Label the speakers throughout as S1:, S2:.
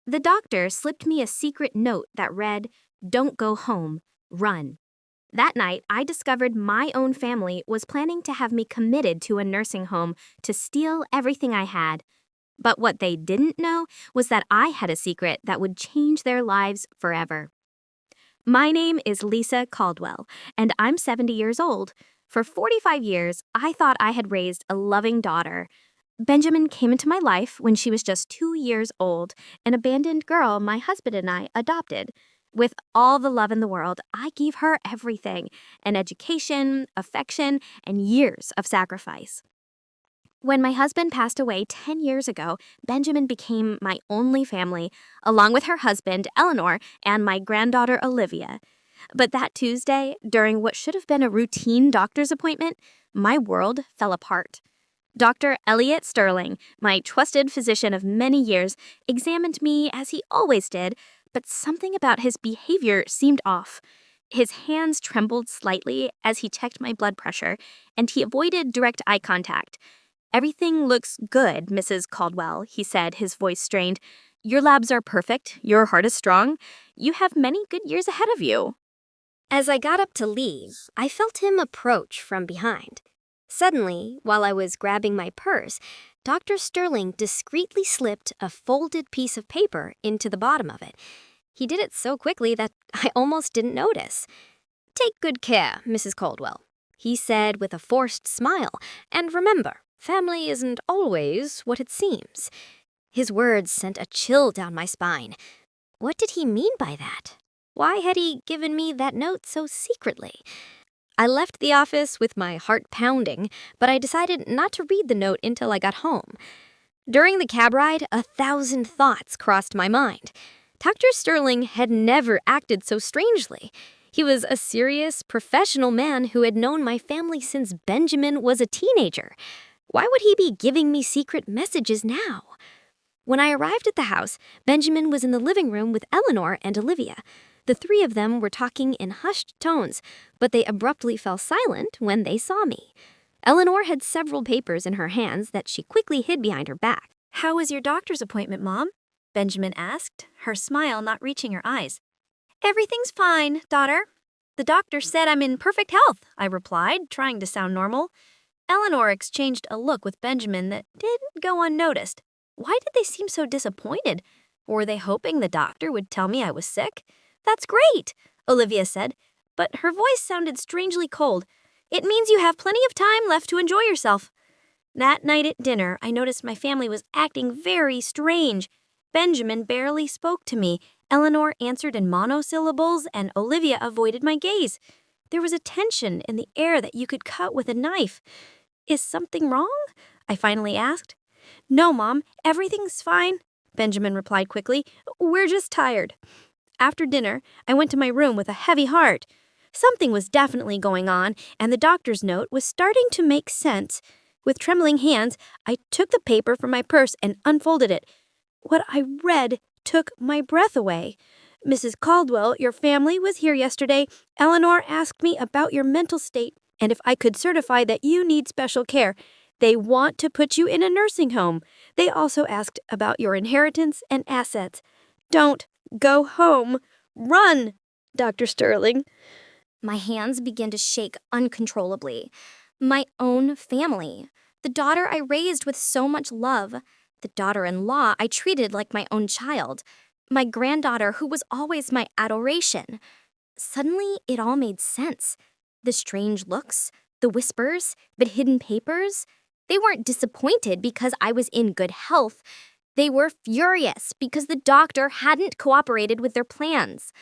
S1: The doctor slipped me a secret note that read, "Don't go home, run." That night, I discovered my own family was planning to have me committed to a nursing home to steal everything I had. But what they didn't know was that I had a secret that would change their lives forever. My name is Lisa Caldwell, and I'm 70 years old. For 45 years, I thought I had raised a loving daughter. Benjamin came into my life when she was just 2 years old, an abandoned girl my husband and I adopted. With all the love in the world, I gave her everything: an education, affection, and years of sacrifice. When my husband passed away 10 years ago, Benjamin became my only family, along with her husband, Eleanor, and my granddaughter, Olivia. But that Tuesday, during what should have been a routine doctor's appointment, my world fell apart. Dr. Elliot Sterling, my trusted physician of many years, examined me as he always did, but something about his behavior seemed off. His hands trembled slightly as he checked my blood pressure, and he avoided direct eye contact. "Everything looks good, Mrs. Caldwell," he said, his voice strained. "Your labs are perfect, your heart is strong. You have many good years ahead of you."
S2: As I got up to leave, I felt him approach from behind. Suddenly, while I was grabbing my purse, Dr. Sterling discreetly slipped a folded piece of paper into the bottom of it. He did it so quickly that I almost didn't notice. "Take good care, Mrs. Caldwell," he said with a forced smile, "and remember, family isn't always what it seems." His words sent a chill down my spine. What did he mean by that? Why had he given me that note so secretly? I left the office with my heart pounding, but I decided not to read the note until I got home. During the cab ride, 1,000 thoughts crossed my mind. Dr. Sterling had never acted so strangely. He was a serious, professional man who had known my family since Benjamin was a teenager. Why would he be giving me secret messages now? When I arrived at the house, Benjamin was in the living room with Eleanor and Olivia. The three of them were talking in hushed tones, but they abruptly fell silent when they saw me. Eleanor had several papers in her hands that she quickly hid behind her back.
S1: "How was your doctor's appointment, Mom?" Benjamin asked, her smile not reaching her eyes. "Everything's fine, daughter. The doctor said I'm in perfect health," I replied, trying to sound normal. Eleanor exchanged a look with Benjamin that didn't go unnoticed. Why did they seem so disappointed? Were they hoping the doctor would tell me I was sick? "That's great," Olivia said, but her voice sounded strangely cold. "It means you have plenty of time left to enjoy yourself." That night at dinner, I noticed my family was acting very strange. Benjamin barely spoke to me. Eleanor answered in monosyllables, and Olivia avoided my gaze. There was a tension in the air that you could cut with a knife. "Is something wrong?" I finally asked. "No, Mom, everything's fine," Benjamin replied quickly. "We're just tired." After dinner, I went to my room with a heavy heart. Something was definitely going on, and the doctor's note was starting to make sense. With trembling hands, I took the paper from my purse and unfolded it. What I read took my breath away. "Mrs. Caldwell, your family was here yesterday. Eleanor asked me about your mental state and if I could certify that you need special care. They want to put you in a nursing home. They also asked about your inheritance and assets. Don't go home. Run, Dr. Sterling." My hands began to shake uncontrollably. My own family. The daughter I raised with so much love. The daughter-in-law I treated like my own child. My granddaughter who was always my adoration. Suddenly, it all made sense. The strange looks, the whispers, but hidden papers. They weren't disappointed because I was in good health. They were furious because the doctor hadn't cooperated with their plans.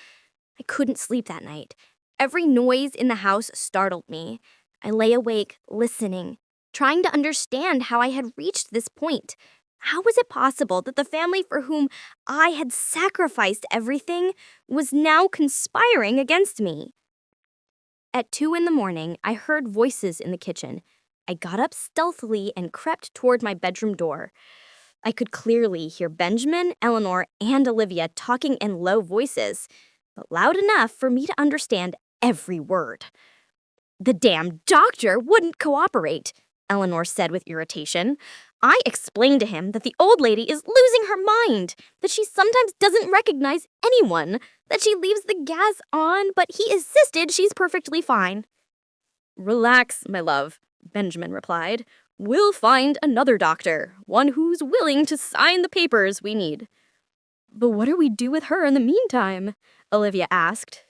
S1: I couldn't sleep that night. Every noise in the house startled me. I lay awake, listening, trying to understand how I had reached this point. How was it possible that the family for whom I had sacrificed everything was now conspiring against me? At 2 in the morning, I heard voices in the kitchen. I got up stealthily and crept toward my bedroom door. I could clearly hear Benjamin, Eleanor, and Olivia talking in low voices, but loud enough for me to understand every word. "The damn doctor wouldn't cooperate," Eleanor said with irritation.
S3: I explained to him that the old lady is losing her mind, that she sometimes doesn't recognize anyone, that she leaves the gas on, but he insisted she's perfectly fine. Relax, my love, Benjamin replied. We'll find another doctor, one who's willing to sign the papers we need. But what do we do with her in the meantime? Olivia asked.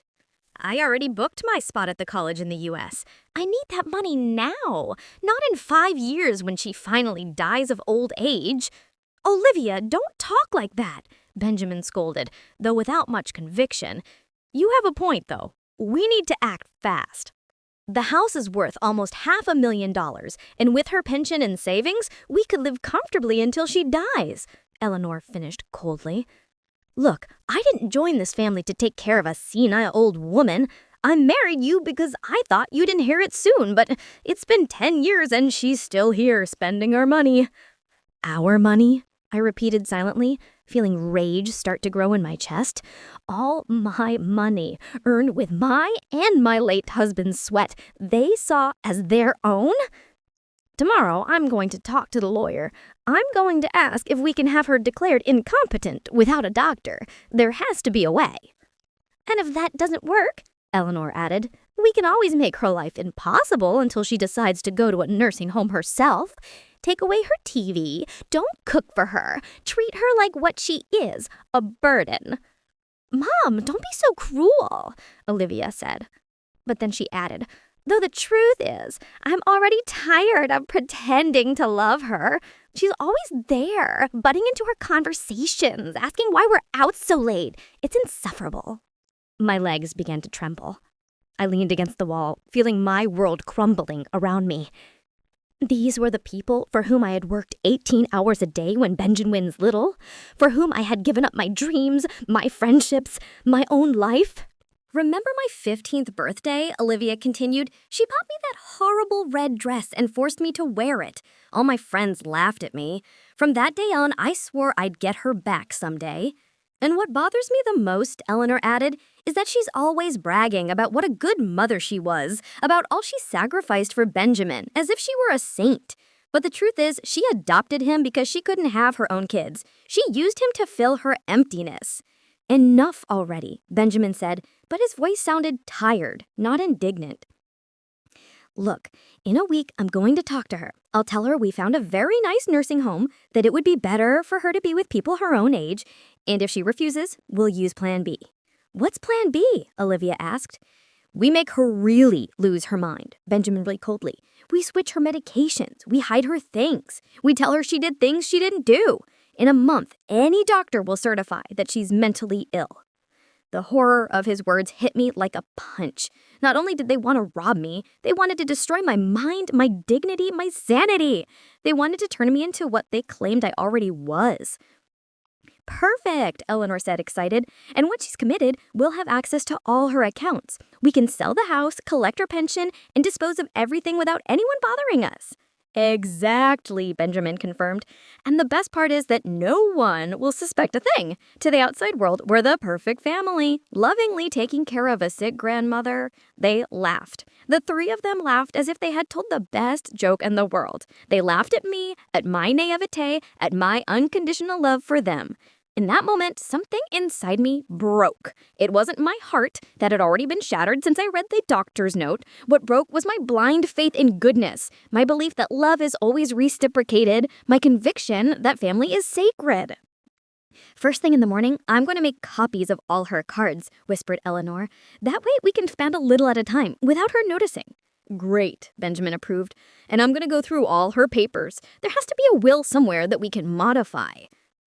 S3: I already booked my spot at the college in the U.S. I need that money now, not in 5 years when she finally dies of old age. Olivia, don't talk like that, Benjamin scolded, though without much conviction. You have a point, though. We need to act fast. The house is worth almost $500,000, and with her pension and savings, we could live comfortably until she dies, Eleanor finished coldly. Look, I didn't join this family to take care of a senile old woman. I married you because I thought you'd inherit soon, but it's been 10 years and she's still here spending our money. Our money? I repeated silently, feeling rage start to grow in my chest. All my money, earned with my and my late husband's sweat, they saw as their own? Tomorrow, I'm going to talk to the lawyer. I'm going to ask if we can have her declared incompetent without a doctor. There has to be a way. And if that doesn't work, Eleanor added, we can always make her life impossible until she decides to go to a nursing home herself. Take away her TV. Don't cook for her. Treat her like what she is, a burden. Mom, don't be so cruel, Olivia said. But then she added, though the truth is, I'm already tired of pretending to love her. She's always there, butting into her conversations, asking why we're out so late. It's insufferable. My legs began to tremble. I leaned against the wall, feeling my world crumbling around me. These were the people for whom I had worked 18 hours a day when Benjamin was little, for whom I had given up my dreams, my friendships, my own life. Remember my 15th birthday? Olivia continued. She bought me that horrible red dress and forced me to wear it. All my friends laughed at me. From that day on, I swore I'd get her back someday. And what bothers me the most, Eleanor added, is that she's always bragging about what a good mother she was, about all she sacrificed for Benjamin, as if she were a saint. But the truth is, she adopted him because she couldn't have her own kids. She used him to fill her emptiness. Enough already, Benjamin said, but his voice sounded tired, not indignant. Look, in a week, I'm going to talk to her. I'll tell her we found a very nice nursing home, that it would be better for her to be with people her own age, and if she refuses, we'll use Plan B. What's Plan B? Olivia asked. We make her really lose her mind, Benjamin really coldly. We switch her medications. We hide her things. We tell her she did things she didn't do. In a month, any doctor will certify that she's mentally ill. The horror of his words hit me like a punch. Not only did they want to rob me, they wanted to destroy my mind, my dignity, my sanity. They wanted to turn me into what they claimed I already was. Perfect, Eleanor said, excited. And once she's committed, we'll have access to all her accounts. We can sell the house, collect her pension, and dispose of everything without anyone bothering us. Exactly, Benjamin confirmed. And the best part is that no one will suspect a thing. To the outside world, we're the perfect family, lovingly taking care of a sick grandmother. They laughed. The three of them laughed as if they had told the best joke in the world. They laughed at me, at my naivete, at my unconditional love for them. In that moment, something inside me broke. It wasn't my heart that had already been shattered since I read the doctor's note. What broke was my blind faith in goodness, my belief that love is always reciprocated, my conviction that family is sacred. First thing in the morning, I'm going to make copies of all her cards, whispered Eleanor. That way we can spend a little at a time without her noticing. Great, Benjamin approved. And I'm going to go through all her papers. There has to be a will somewhere that we can modify.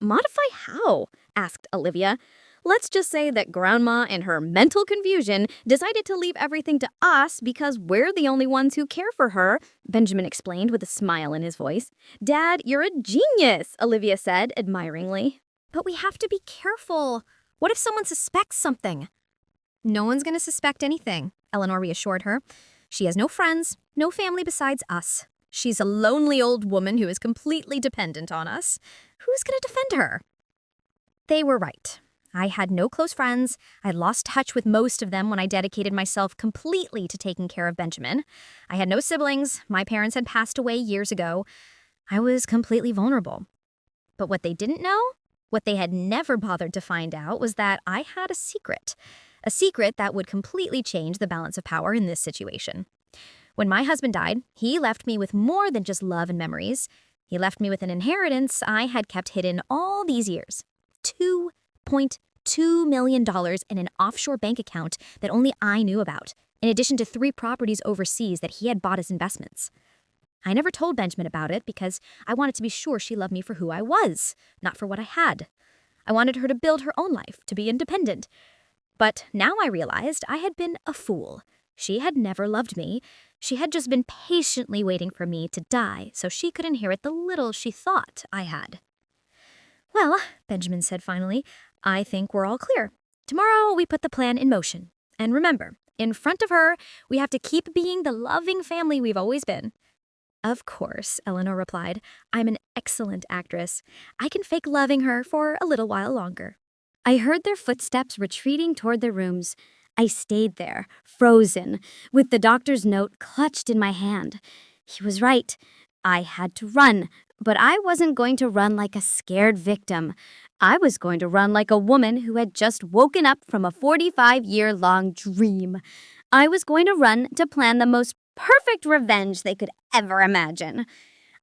S3: Modify how? Asked Olivia. Let's just say that Grandma, in her mental confusion, decided to leave everything to us because we're the only ones who care for her, Benjamin explained with a smile in his voice. Dad, you're a genius, Olivia said admiringly. But we have to be careful. What if someone suspects something? No one's going to suspect anything, Eleanor reassured her. She has no friends, no family besides us. She's a lonely old woman who is completely dependent on us. Who's going to defend her? They were right. I had no close friends. I lost touch with most of them when I dedicated myself completely to taking care of Benjamin. I had no siblings. My parents had passed away years ago. I was completely vulnerable. But what they didn't know, what they had never bothered to find out, was that I had a secret. A secret that would completely change the balance of power in this situation. When my husband died, he left me with more than just love and memories. He left me with an inheritance I had kept hidden all these years. $2.2 million in an offshore bank account that only I knew about, in addition to 3 properties overseas that he had bought as investments. I never told Benjamin about it because I wanted to be sure she loved me for who I was, not for what I had. I wanted her to build her own life, to be independent. But now I realized I had been a fool. She had never loved me. She had just been patiently waiting for me to die so she could inherit the little she thought I had. Well, Benjamin said finally, I think we're all clear. Tomorrow we put the plan in motion. And remember, in front of her, we have to keep being the loving family we've always been. Of course, Eleanor replied. I'm an excellent actress. I can fake loving her for a little while longer. I heard their footsteps retreating toward their rooms. I stayed there, frozen, with the doctor's note clutched in my hand. He was right. I had to run, but I wasn't going to run like a scared victim. I was going to run like a woman who had just woken up from a 45-year-long dream. I was going to run to plan the most perfect revenge they could ever imagine.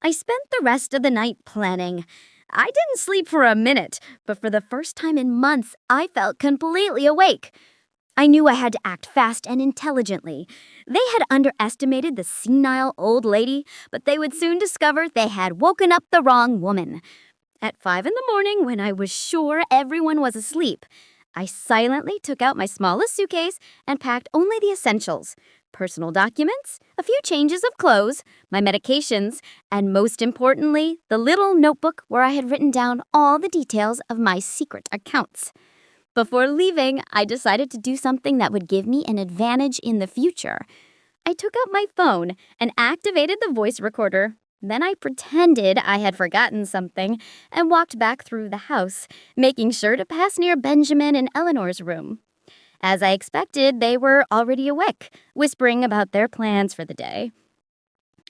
S3: I spent the rest of the night planning. I didn't sleep for a minute, but for the first time in months, I felt completely awake. I knew I had to act fast and intelligently. They had underestimated the senile old lady, but they would soon discover they had woken up the wrong woman. At 5 a.m, when I was sure everyone was asleep, I silently took out my smallest suitcase and packed only the essentials: personal documents, a few changes of clothes, my medications, and most importantly, the little notebook where I had written down all the details of my secret accounts. Before leaving, I decided to do something that would give me an advantage in the future. I took out my phone and activated the voice recorder. Then I pretended I had forgotten something and walked back through the house, making sure to pass near Benjamin and Eleanor's room. As I expected, they were already awake, whispering about their plans for the day.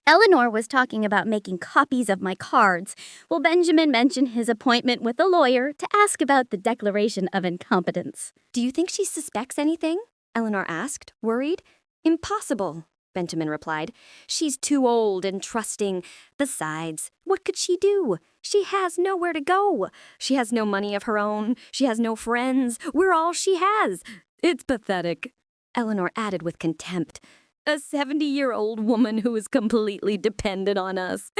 S3: Eleanor was talking about making copies of my cards, while Benjamin mentioned his appointment with a lawyer to ask about the declaration of incompetence.
S4: Do you think she suspects anything? Eleanor asked, worried. Impossible, Benjamin replied. She's too old and trusting. Besides, what could she do? She has nowhere to go. She has no money of her own. She has no friends. We're all she has. It's pathetic, Eleanor added with contempt. A 70-year-old woman who is completely dependent on us.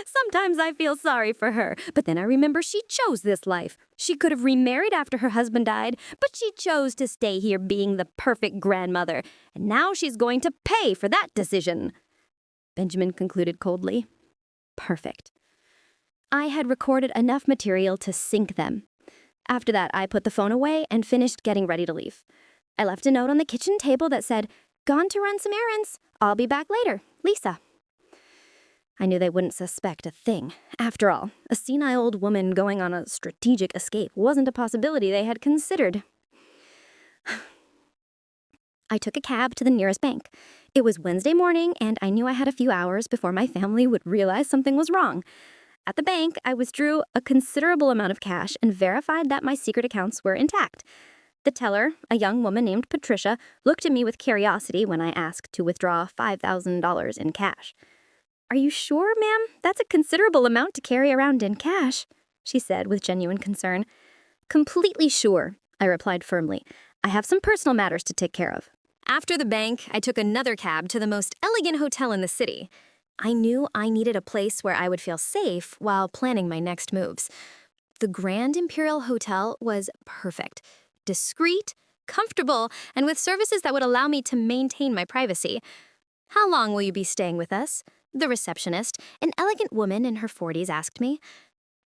S4: Sometimes I feel sorry for her, but then I remember she chose this life. She could have remarried after her husband died, but she chose to stay here being the perfect grandmother, and now she's going to pay for that decision. Benjamin concluded coldly. Perfect. I had recorded enough material to sync them. After that, I put the phone away and finished getting ready to leave. I left a note on the kitchen table that said, "Gone to run some errands. I'll be back later. Lisa." I knew they wouldn't suspect a thing. After all, a senile old woman going on a strategic escape wasn't a possibility they had considered. I took a cab to the nearest bank. It was Wednesday morning, and I knew I had a few hours before my family would realize something was wrong. At the bank, I withdrew a considerable amount of cash and verified that my secret accounts were intact. The teller, a young woman named Patricia, looked at me with curiosity when I asked to withdraw $5,000 in cash. "Are you sure, ma'am? That's a considerable amount to carry around in cash," she said with genuine concern. "Completely sure," I replied firmly. "I have some personal matters to take care of." After the bank, I took another cab to the most elegant hotel in the city. I knew I needed a place where I would feel safe while planning my next moves. The Grand Imperial Hotel was perfect. Discreet, comfortable, and with services that would allow me to maintain my privacy. "How long will you be staying with us?" the receptionist, an elegant woman in her 40s, asked me.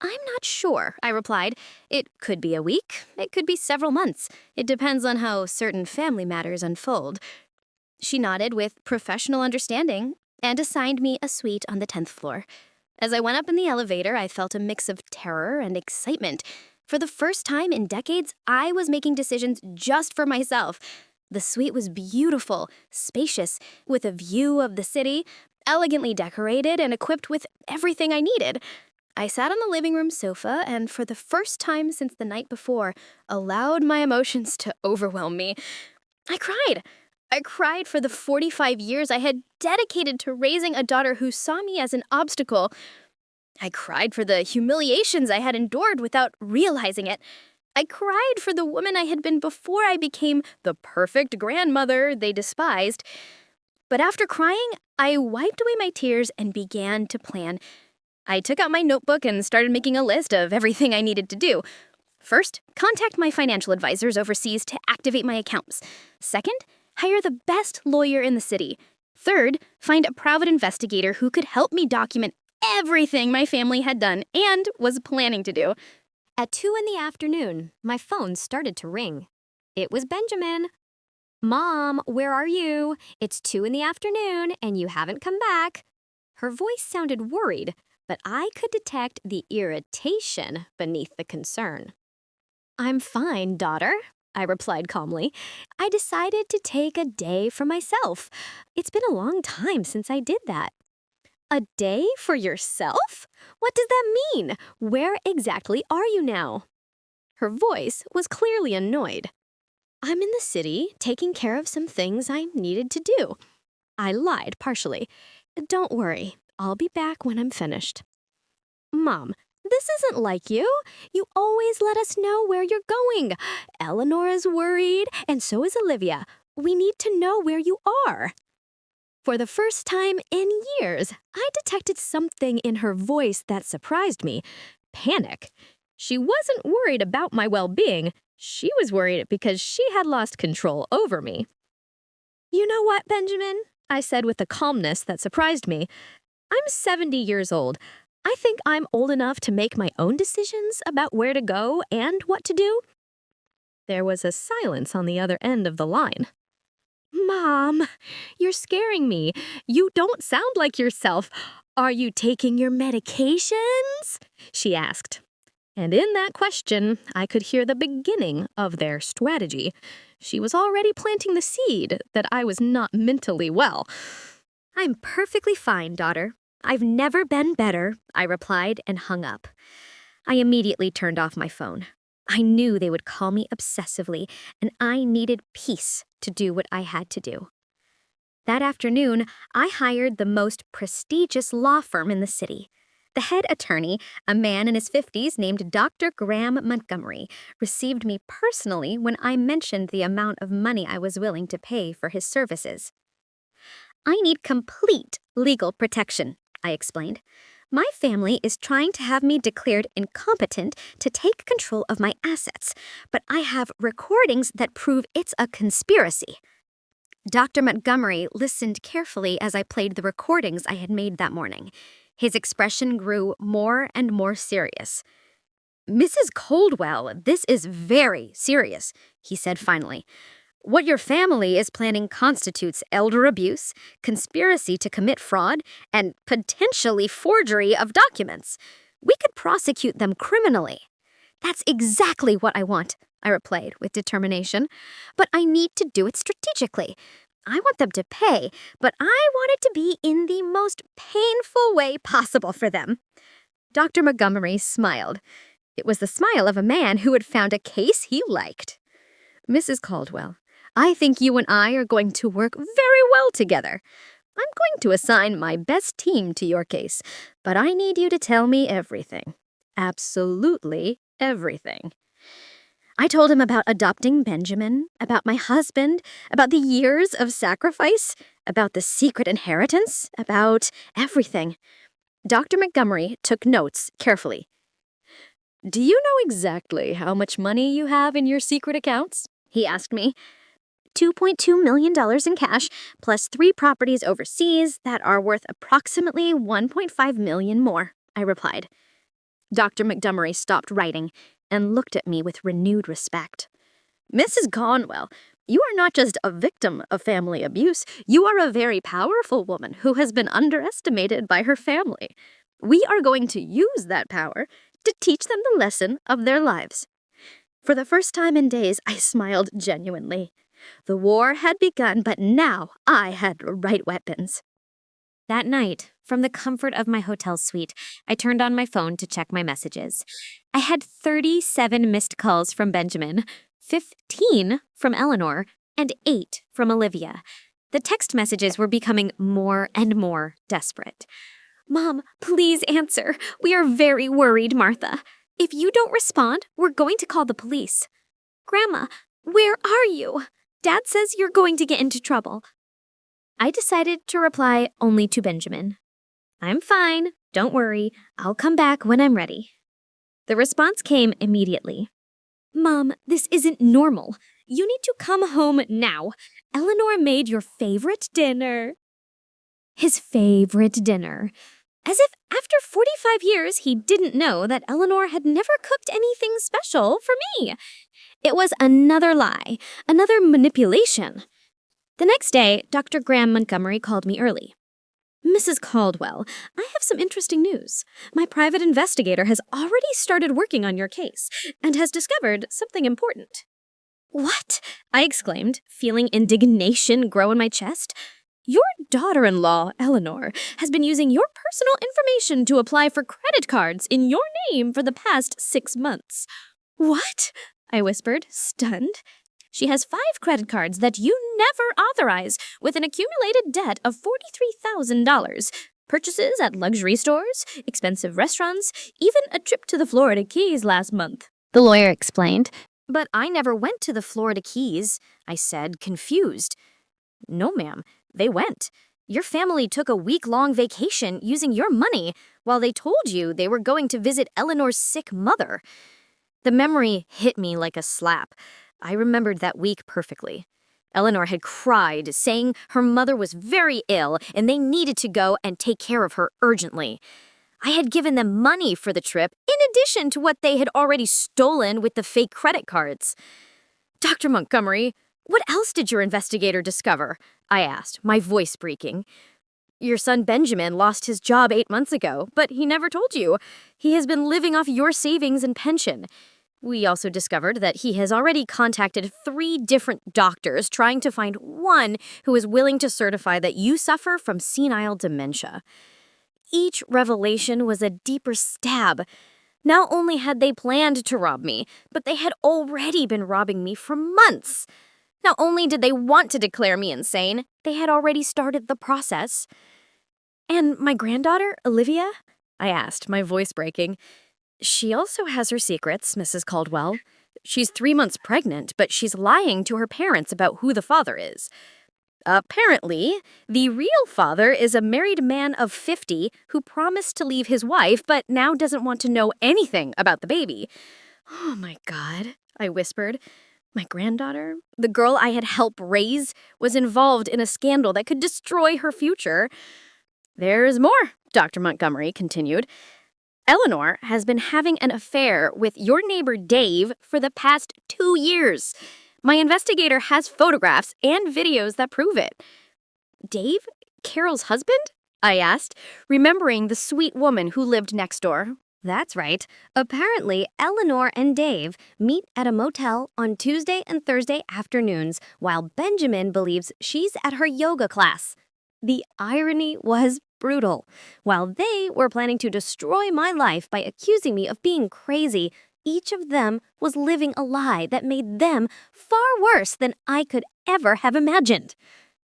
S4: "I'm not sure," I replied. "It could be a week. It could be several months. It depends on how certain family matters unfold." She nodded with professional understanding and assigned me a suite on the 10th floor. As I went up in the elevator, I felt a mix of terror and excitement. For the first time in decades, I was making decisions just for myself. The suite was beautiful, spacious, with a view of the city. elegantly decorated and equipped with everything I needed. I sat on the living room sofa and, for the first time since the night before, allowed my emotions to overwhelm me. I cried. I cried for the 45 years I had dedicated to raising a daughter who saw me as an obstacle. I cried for the humiliations I had endured without realizing it. I cried for the woman I had been before I became the perfect grandmother they despised. But after crying, I wiped away my tears and began to plan. I took out my notebook and started making a list of everything I needed to do. First, contact my financial advisors overseas to activate my accounts. Second, hire the best lawyer in the city. Third, find a private investigator who could help me document everything my family had done and was planning to do.
S2: At 2 in the afternoon, my phone started to ring. It was Benjamin. "Mom, where are you? It's 2 in the afternoon and you haven't come back." Her voice sounded worried, but I could detect the irritation beneath the concern. "I'm fine, daughter," I replied calmly. "I decided to take a day for myself. It's been a long time since I did that." "A day for yourself? What does that mean? Where exactly are you now?" Her voice was clearly annoyed. "I'm in the city, taking care of some things I needed to do." I lied partially. "Don't worry, I'll be back when I'm finished." "Mom, this isn't like you. You always let us know where you're going. Eleanor is worried, and so is Olivia. We need to know where you are." For the first time in years, I detected something in her voice that surprised me. Panic. She wasn't worried about my well-being. She was worried because she had lost control over me. "You know what, Benjamin?" I said with a calmness that surprised me. "I'm 70 years old. I think I'm old enough to make my own decisions about where to go and what to do." There was a silence on the other end of the line. "Mom, you're scaring me. You don't sound like yourself. Are you taking your medications?" she asked. And in that question, I could hear the beginning of their strategy. She was already planting the seed that I was not mentally well. "I'm perfectly fine, daughter. I've never been better," I replied and hung up. I immediately turned off my phone. I knew they would call me obsessively, and I needed peace to do what I had to do. That afternoon, I hired the most prestigious law firm in the city. The head attorney, a man in his 50s named Dr. Graham Montgomery, received me personally when I mentioned the amount of money I was willing to pay for his services. "I need complete legal protection," I explained. "My family is trying to have me declared incompetent to take control of my assets, but I have recordings that prove it's a conspiracy." Dr. Montgomery listened carefully as I played the recordings I had made that morning. His expression grew more and more serious. "Mrs. Coldwell, this is very serious," he said finally. "What your family is planning constitutes elder abuse, conspiracy to commit fraud, and potentially forgery of documents. We could prosecute them criminally." "That's exactly what I want," I replied with determination. "But I need to do it strategically. I want them to pay, but I want it to be in the most painful way possible for them." Dr. Montgomery smiled. It was the smile of a man who had found a case he liked. "Mrs. Caldwell, I think you and I are going to work very well together. I'm going to assign my best team to your case, but I need you to tell me everything. Absolutely everything." I told him about adopting Benjamin, about my husband, about the years of sacrifice, about the secret inheritance, about everything. Dr. Montgomery took notes carefully. "Do you know exactly how much money you have in your secret accounts?" he asked me. $2.2 million in cash, plus 3 properties overseas that are worth approximately $1.5 million more, I replied. Dr. Montgomery stopped writing and looked at me with renewed respect. "Mrs. Conwell, you are not just a victim of family abuse, you are a very powerful woman who has been underestimated by her family. We are going to use that power to teach them the lesson of their lives." For the first time in days, I smiled genuinely. The war had begun, but now I had the right weapons.
S3: That night, from the comfort of my hotel suite, I turned on my phone to check my messages. I had 37 missed calls from Benjamin, 15 from Eleanor, and 8 from Olivia. The text messages were becoming more and more desperate. Mom, please answer. We are very worried, Martha. If you don't respond, we're going to call the police. Grandma, where are you? Dad says you're going to get into trouble. I decided to reply only to Benjamin. I'm fine. Don't worry. I'll come back when I'm ready. The response came immediately. Mom, this isn't normal. You need to come home now. Eleanor made your favorite dinner. His favorite dinner. As if after 45 years he didn't know that Eleanor had never cooked anything special for me. It was another lie, another manipulation. The next day, Dr. Graham Montgomery called me early. Mrs. Caldwell, I have some interesting news. My private investigator has already started working on your case and has discovered something important. What? I exclaimed, feeling indignation grow in my chest. Your daughter-in-law, Eleanor, has been using your personal information to apply for credit cards in your name for the past 6 months. What? I whispered, stunned. She has 5 credit cards that you never authorize, with an accumulated debt of $43,000. Purchases at luxury stores, expensive restaurants, even a trip to the Florida Keys last month.
S4: The lawyer explained.
S2: But I never went to the Florida Keys, I said, confused. No, ma'am, they went. Your family took a week-long vacation using your money while they told you they were going to visit Eleanor's sick mother. The memory hit me like a slap. I remembered that week perfectly. Eleanor had cried, saying her mother was very ill and they needed to go and take care of her urgently. I had given them money for the trip, in addition to what they had already stolen with the fake credit cards. Dr. Montgomery, what else did your investigator discover? I asked, my voice breaking. Your son Benjamin lost his job 8 months ago, but he never told you. He has been living off your savings and pension. We also discovered that he has already contacted 3 different doctors trying to find one who is willing to certify that you suffer from senile dementia. Each revelation was a deeper stab. Not only had they planned to rob me, but they had already been robbing me for months. Not only did they want to declare me insane, they had already started the process. And my granddaughter, Olivia? I asked, my voice breaking. She also has her secrets, Mrs. Caldwell. She's 3 months pregnant, but she's lying to her parents about who the father is. Apparently, the real father is a married man of 50 who promised to leave his wife but now doesn't want to know anything about the baby. Oh my God, I whispered. My granddaughter, the girl I had helped raise, was involved in a scandal that could destroy her future. There's more, Dr. Montgomery continued. Eleanor has been having an affair with your neighbor Dave for the past 2 years. My investigator has photographs and videos that prove it. Dave? Carol's husband? I asked, remembering the sweet woman who lived next door. That's right. Apparently, Eleanor and Dave meet at a motel on Tuesday and Thursday afternoons while Benjamin believes she's at her yoga class. The irony was brutal. While they were planning to destroy my life by accusing me of being crazy, each of them was living a lie that made them far worse than I could ever have imagined.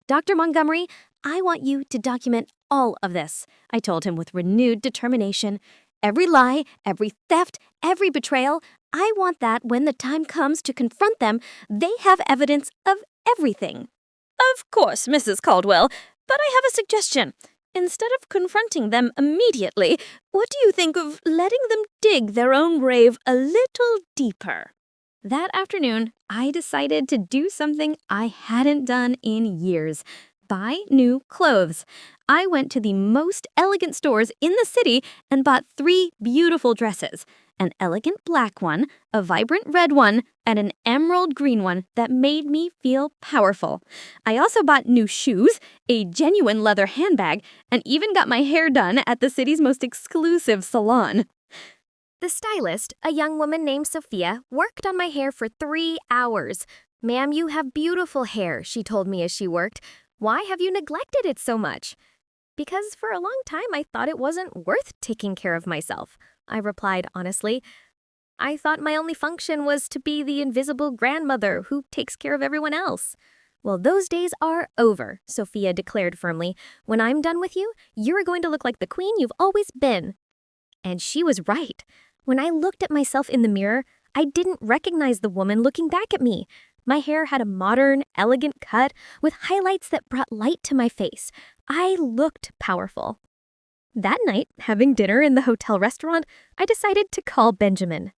S2: Dr. Montgomery, I want you to document all of this, I told him with renewed determination. Every lie, every theft, every betrayal, I want that when the time comes to confront them, they have evidence of everything. Of course, Mrs. Caldwell, but I have a suggestion. Instead of confronting them immediately, what do you think of letting them dig their own grave a little deeper? That afternoon, I decided to do something I hadn't done in years. Buy new clothes. I went to the most elegant stores in the city and bought 3 beautiful dresses. An elegant black one, a vibrant red one, and an emerald green one that made me feel powerful. I also bought new shoes, a genuine leather handbag, and even got my hair done at the city's most exclusive salon. The stylist, a young woman named Sophia, worked on my hair for 3 hours. Ma'am, you have beautiful hair, she told me as she worked. Why have you neglected it so much?
S4: Because for a long time I thought it wasn't worth taking care of myself, I replied honestly. I thought my only function was to be the invisible grandmother who takes care of everyone else. Well, those days are over, Sophia declared firmly. When I'm done with you, you're going to look like the queen you've always been. And she was right. When I looked at myself in the mirror, I didn't recognize the woman looking back at me. My hair had a modern, elegant cut with highlights that brought light to my face. I looked powerful. That night, having dinner in the hotel restaurant, I decided to call Benjamin.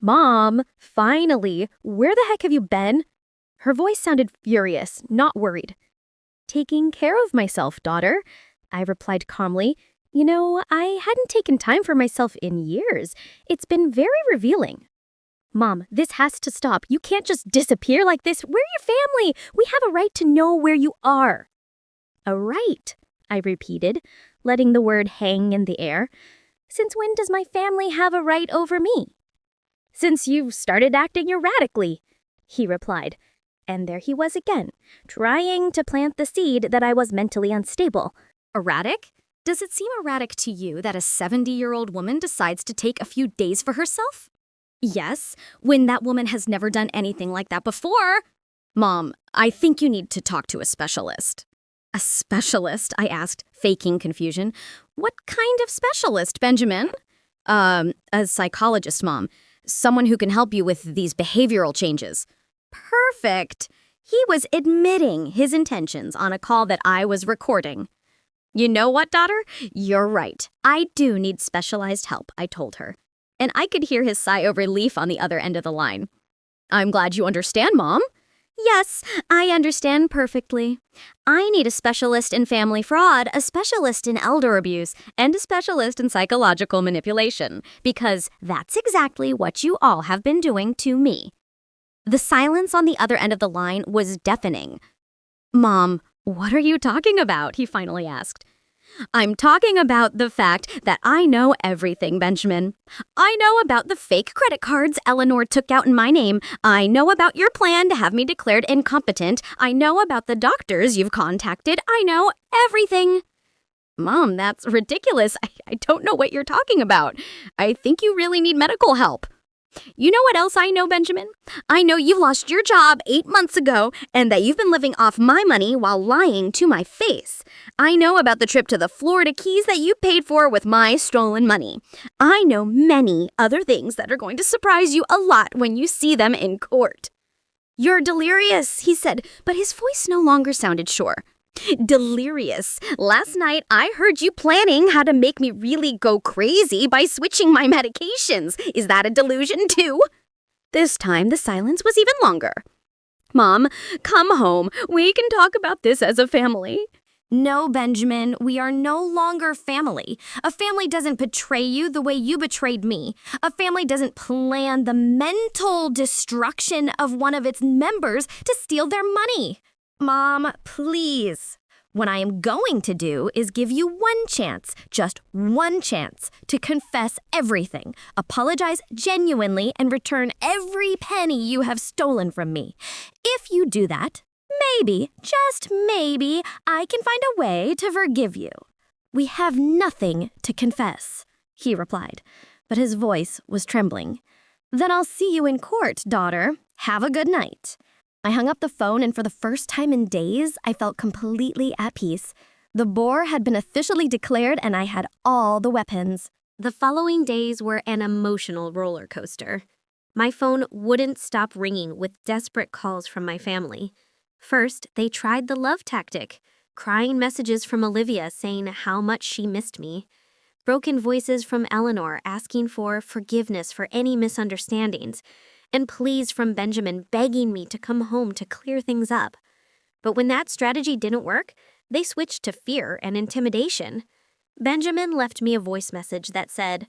S4: Mom, finally, where the heck have you been? Her voice sounded furious, not worried. Taking care of myself, daughter, I replied calmly. You know, I hadn't taken time for myself in years. It's been very revealing. Mom, this has to stop. You can't just disappear like this. We're your family. We have a right to know where you are. A right, I repeated, letting the word hang in the air. Since when does my family have a right over me? Since you started acting erratically, he replied. And there he was again, trying to plant the seed that I was mentally unstable.
S5: Erratic? Does it seem erratic to you that a 70-year-old woman decides to take a few days for herself? Yes, when that woman has never done anything like that before. Mom, I think you need to talk to a specialist. A specialist? I asked, faking confusion. What kind of specialist, Benjamin? A psychologist, Mom. Someone who can help you with these behavioral changes. Perfect. He was admitting his intentions on a call that I was recording. You know what, daughter? You're right. I do need specialized help, I told her. And I could hear his sigh of relief on the other end of the line. I'm glad you understand, Mom. Yes, I understand perfectly. I need a specialist in family fraud, a specialist in elder abuse, and a specialist in psychological manipulation, because that's exactly what you all have been doing to me. The silence on the other end of the line was deafening. Mom, what are you talking about? He finally asked. I'm talking about the fact that I know everything, Benjamin. I know about the fake credit cards Eleanor took out in my name. I know about your plan to have me declared incompetent. I know about the doctors you've contacted. I know everything. Mom, that's ridiculous. I don't know what you're talking about. I think you really need medical help. You know what else I know, Benjamin? I know you lost your job 8 months ago and that you've been living off my money while lying to my face. I know about the trip to the Florida Keys that you paid for with my stolen money. I know many other things that are going to surprise you a lot when you see them in court. You're delirious, he said, but his voice no longer sounded sure. Delirious. Last night, I heard you planning how to make me really go crazy by switching my medications. Is that a delusion, too? This time, the silence was even longer. Mom, come home. We can talk about this as a family. No, Benjamin, we are no longer family. A family doesn't betray you the way you betrayed me. A family doesn't plan the mental destruction of one of its members to steal their money. Mom, please. What I am going to do is give you one chance, just one chance, to confess everything, apologize genuinely, and return every penny you have stolen from me. If you do that, maybe, just maybe, I can find a way to forgive you. We have nothing to confess, he replied, but his voice was trembling. Then I'll see you in court, daughter. Have a good night. I hung up the phone, and for the first time in days, I felt completely at peace. The bore had been officially declared, and I had all the weapons. The following days were an emotional roller coaster. My phone wouldn't stop ringing with desperate calls from my family. First, they tried the love tactic, crying messages from Olivia saying how much she missed me. Broken voices from Eleanor asking for forgiveness for any misunderstandings, and pleas from Benjamin begging me to come home to clear things up. But when that strategy didn't work, they switched to fear and intimidation. Benjamin left me a voice message that said,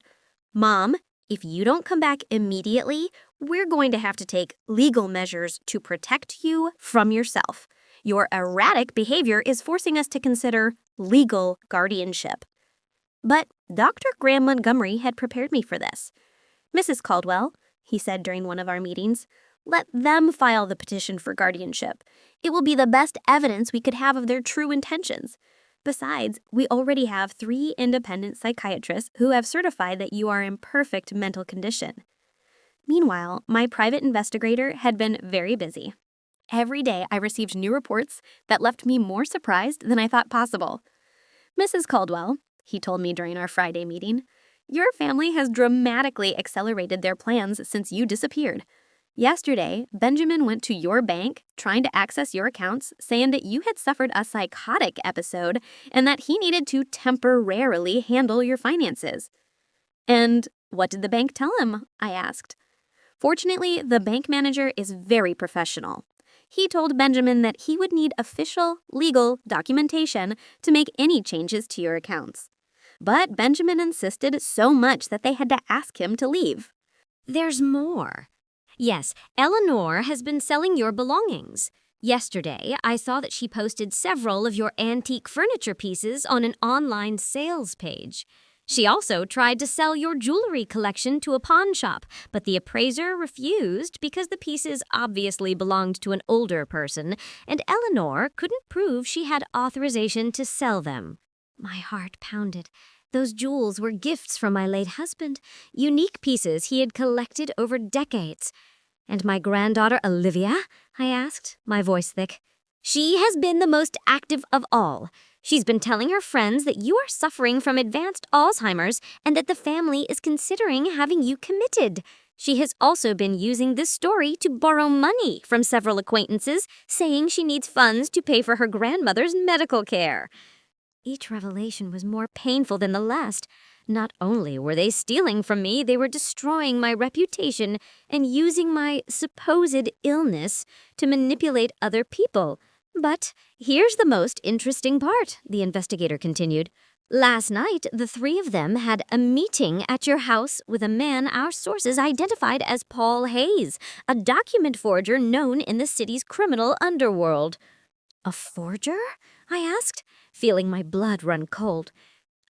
S5: Mom, if you don't come back immediately, we're going to have to take legal measures to protect you from yourself. Your erratic behavior is forcing us to consider legal guardianship. But Dr. Graham Montgomery had prepared me for this. Mrs. Caldwell, he said during one of our meetings, let them file the petition for guardianship. It will be the best evidence we could have of their true intentions.
S4: Besides, we already have 3 independent psychiatrists who have certified that you are in perfect mental condition. Meanwhile, my private investigator had been very busy. Every day I received new reports that left me more surprised than I thought possible. Mrs. Caldwell, he told me during our Friday meeting, your family has dramatically accelerated their plans since you disappeared. Yesterday, Benjamin went to your bank trying to access your accounts, saying that you had suffered a psychotic episode and that he needed to temporarily handle your finances. And what did the bank tell him? I asked. Fortunately, the bank manager is very professional. He told Benjamin that he would need official, legal documentation to make any changes to your accounts. But Benjamin insisted so much that they had to ask him to leave.
S6: There's more. Yes, Eleanor has been selling your belongings. Yesterday, I saw that she posted several of your antique furniture pieces on an online sales page. She also tried to sell your jewelry collection to a pawn shop, but the appraiser refused because the pieces obviously belonged to an older person, and Eleanor couldn't prove she had authorization to sell them. My heart pounded. Those jewels were gifts from my late husband, unique pieces he had collected over decades. And my granddaughter Olivia? I asked, my voice thick. She has been the most active of all. She's been telling her friends that you are suffering from advanced Alzheimer's and that the family is considering having you committed. She has also been using this story to borrow money from several acquaintances, saying she needs funds to pay for her grandmother's medical care. Each revelation was more painful than the last. Not only were they stealing from me, they were destroying my reputation and using my supposed illness to manipulate other people. But here's the most interesting part, the investigator continued. Last night, the 3 of them had a meeting at your house with a man our sources identified as Paul Hayes, a document forger known in the city's criminal underworld. A forger? I asked, feeling my blood run cold.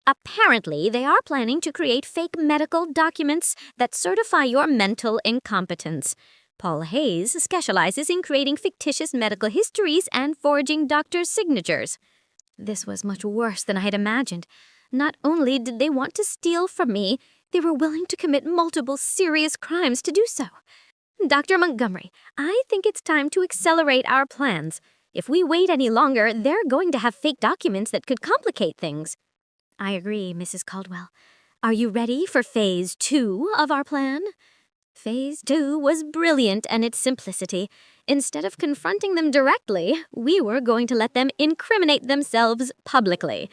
S6: Apparently, they are planning to create fake medical documents that certify your mental incompetence. Paul Hayes specializes in creating fictitious medical histories and forging doctors' signatures. This was much worse than I had imagined. Not only did they want to steal from me, they were willing to commit multiple serious crimes to do so. Dr. Montgomery, I think it's time to accelerate our plans. If we wait any longer, they're going to have fake documents that could complicate things. I agree, Mrs. Caldwell. Are you ready for Phase 2 of our plan? Phase 2 was brilliant in its simplicity. Instead of confronting them directly, we were going to let them incriminate themselves publicly.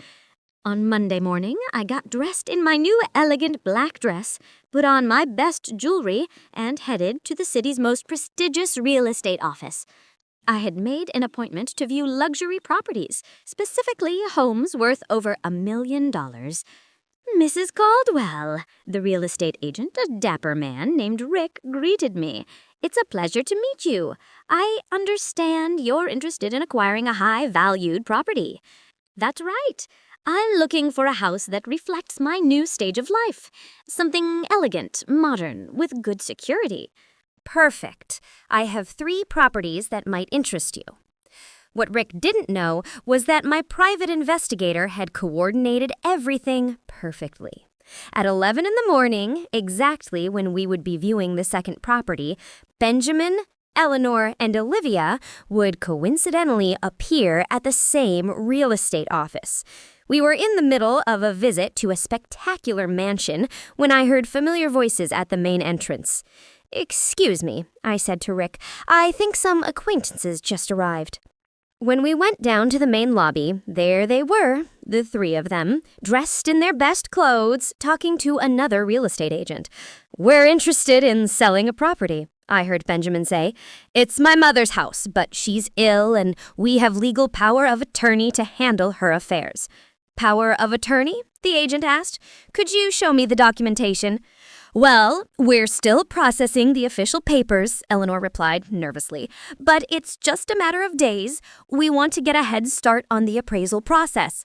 S6: On Monday morning, I got dressed in my new elegant black dress, put on my best jewelry, and headed to the city's most prestigious real estate office. I had made an appointment to view luxury properties, specifically homes worth over $1 million. Mrs. Caldwell, the real estate agent, a dapper man named Rick, greeted me. It's a pleasure to meet you. I understand you're interested in acquiring a high-valued property. That's right. I'm looking for a house that reflects my new stage of life. Something elegant, modern, with good security. Perfect. I have 3 properties that might interest you. What Rick didn't know was that my private investigator had coordinated everything perfectly. At 11 in the morning, exactly when we would be viewing the second property, Benjamin, Eleanor, and Olivia would coincidentally appear at the same real estate office. We were in the middle of a visit to a spectacular mansion when I heard familiar voices at the main entrance. "Excuse me," I said to Rick. "I think some acquaintances just arrived." When we went down to the main lobby, there they were, the 3 of them, dressed in their best clothes, talking to another real estate agent. "We're interested in selling a property," I heard Benjamin say. "It's my mother's house, but she's ill and we have legal power of attorney to handle her affairs." "Power of attorney?" the agent asked. "Could you show me the documentation?" "Well, we're still processing the official papers," Eleanor replied nervously. "But it's just a matter of days. We want to get a head start on the appraisal process."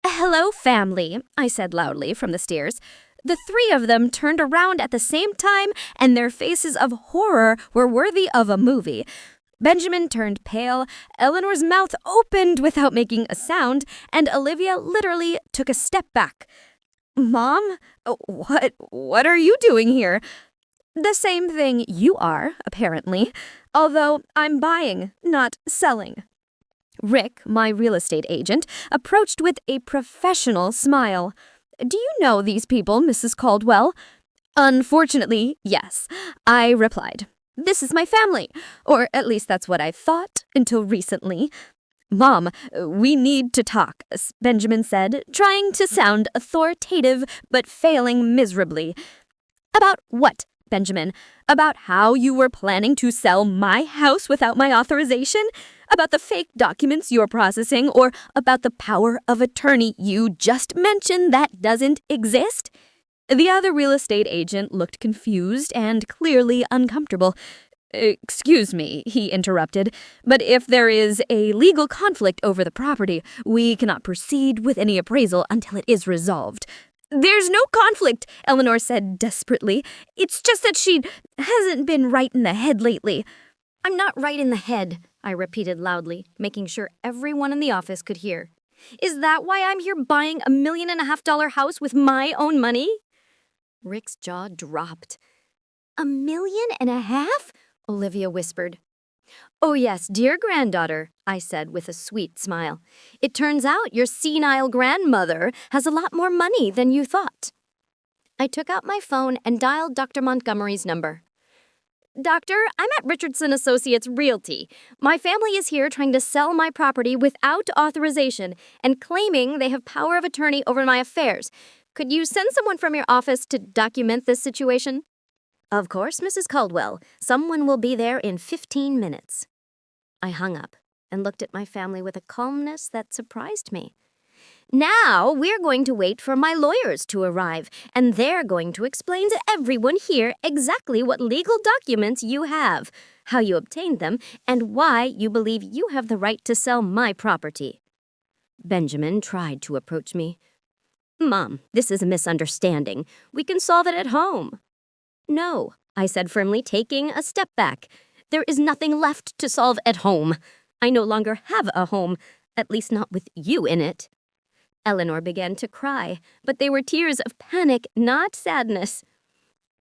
S6: "Hello, family," I said loudly from the stairs. The 3 of them turned around at the same time, and their faces of horror were worthy of a movie.
S4: Benjamin turned pale, Eleanor's mouth opened without making a sound, and Olivia literally took a step back. Mom? What are you doing here? The same thing you are, apparently, although I'm buying, not selling. Rick, my real estate agent, approached with a professional smile. Do you know these people, Mrs. Caldwell? Unfortunately, yes, I replied. This is my family, or at least that's what I thought until recently. Mom, we need to talk, Benjamin said, trying to sound authoritative but failing miserably. About what, Benjamin? About how you were planning to sell my house without my authorization? About the fake documents you're processing, or about the power of attorney you just mentioned that doesn't exist? The other real estate agent looked confused and clearly uncomfortable. Excuse me, he interrupted, but if there is a legal conflict over the property, we cannot proceed with any appraisal until it is resolved. There's no conflict, Eleanor said desperately. It's just that she hasn't been right in the head lately.
S5: I'm not right in the head, I repeated loudly, making sure everyone in the office could hear. Is that why I'm here buying $1.5 million house with my own money? Rick's jaw dropped. $1.5 million? Olivia whispered. Oh yes, dear granddaughter, I said with a sweet smile. It turns out your senile grandmother has a lot more money than you thought. I took out my phone and dialed Dr. Montgomery's number. Doctor, I'm at Richardson Associates Realty. My family is here trying to sell my property without authorization and claiming they have power of attorney over my affairs. Could you send someone from your office to document this situation? Of course, Mrs. Caldwell. Someone will be there in 15 minutes. I hung up and looked at my family with a calmness that surprised me. Now we're going to wait for my lawyers to arrive, and they're going to explain to everyone here exactly what legal documents you have, how you obtained them, and why you believe you have the right to sell my property. Benjamin tried to approach me. Mom, this is a misunderstanding. We can solve it at home. No, I said firmly, taking a step back. There is nothing left to solve at home. I no longer have a home, at least not with you in it. Eleanor began to cry, but they were tears of panic, not sadness.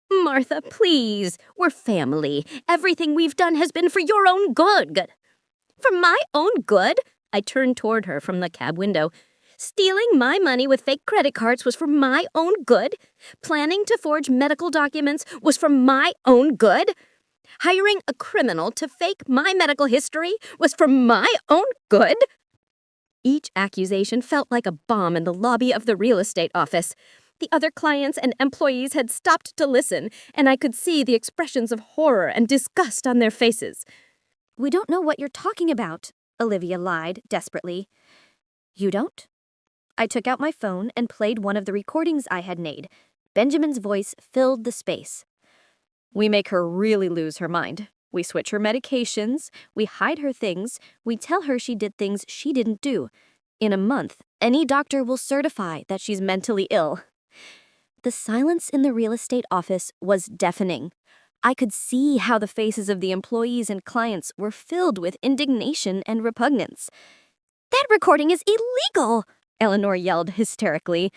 S5: Martha, please, we're family. Everything we've done has been for your own good. For my own good? I turned toward her from the cab window. Stealing my money with fake credit cards was for my own good? Planning to forge medical documents was for my own good? Hiring a criminal to fake my medical history was for my own good? Each accusation felt like a bomb in the lobby of the real estate office. The other clients and employees had stopped to listen, and I could see the expressions of horror and disgust on their faces.
S4: We don't know what you're talking about, Olivia lied desperately. You don't? I took out my phone and played one of the recordings I had made. Benjamin's voice filled the space. We make her really lose her mind. We switch her medications, we hide her things, we tell her she did things she didn't do. In a month, any doctor will certify that she's mentally ill. The silence in the real estate office was deafening. I could see how the faces of the employees and clients were filled with indignation and repugnance. That recording is illegal! Eleanor yelled hysterically.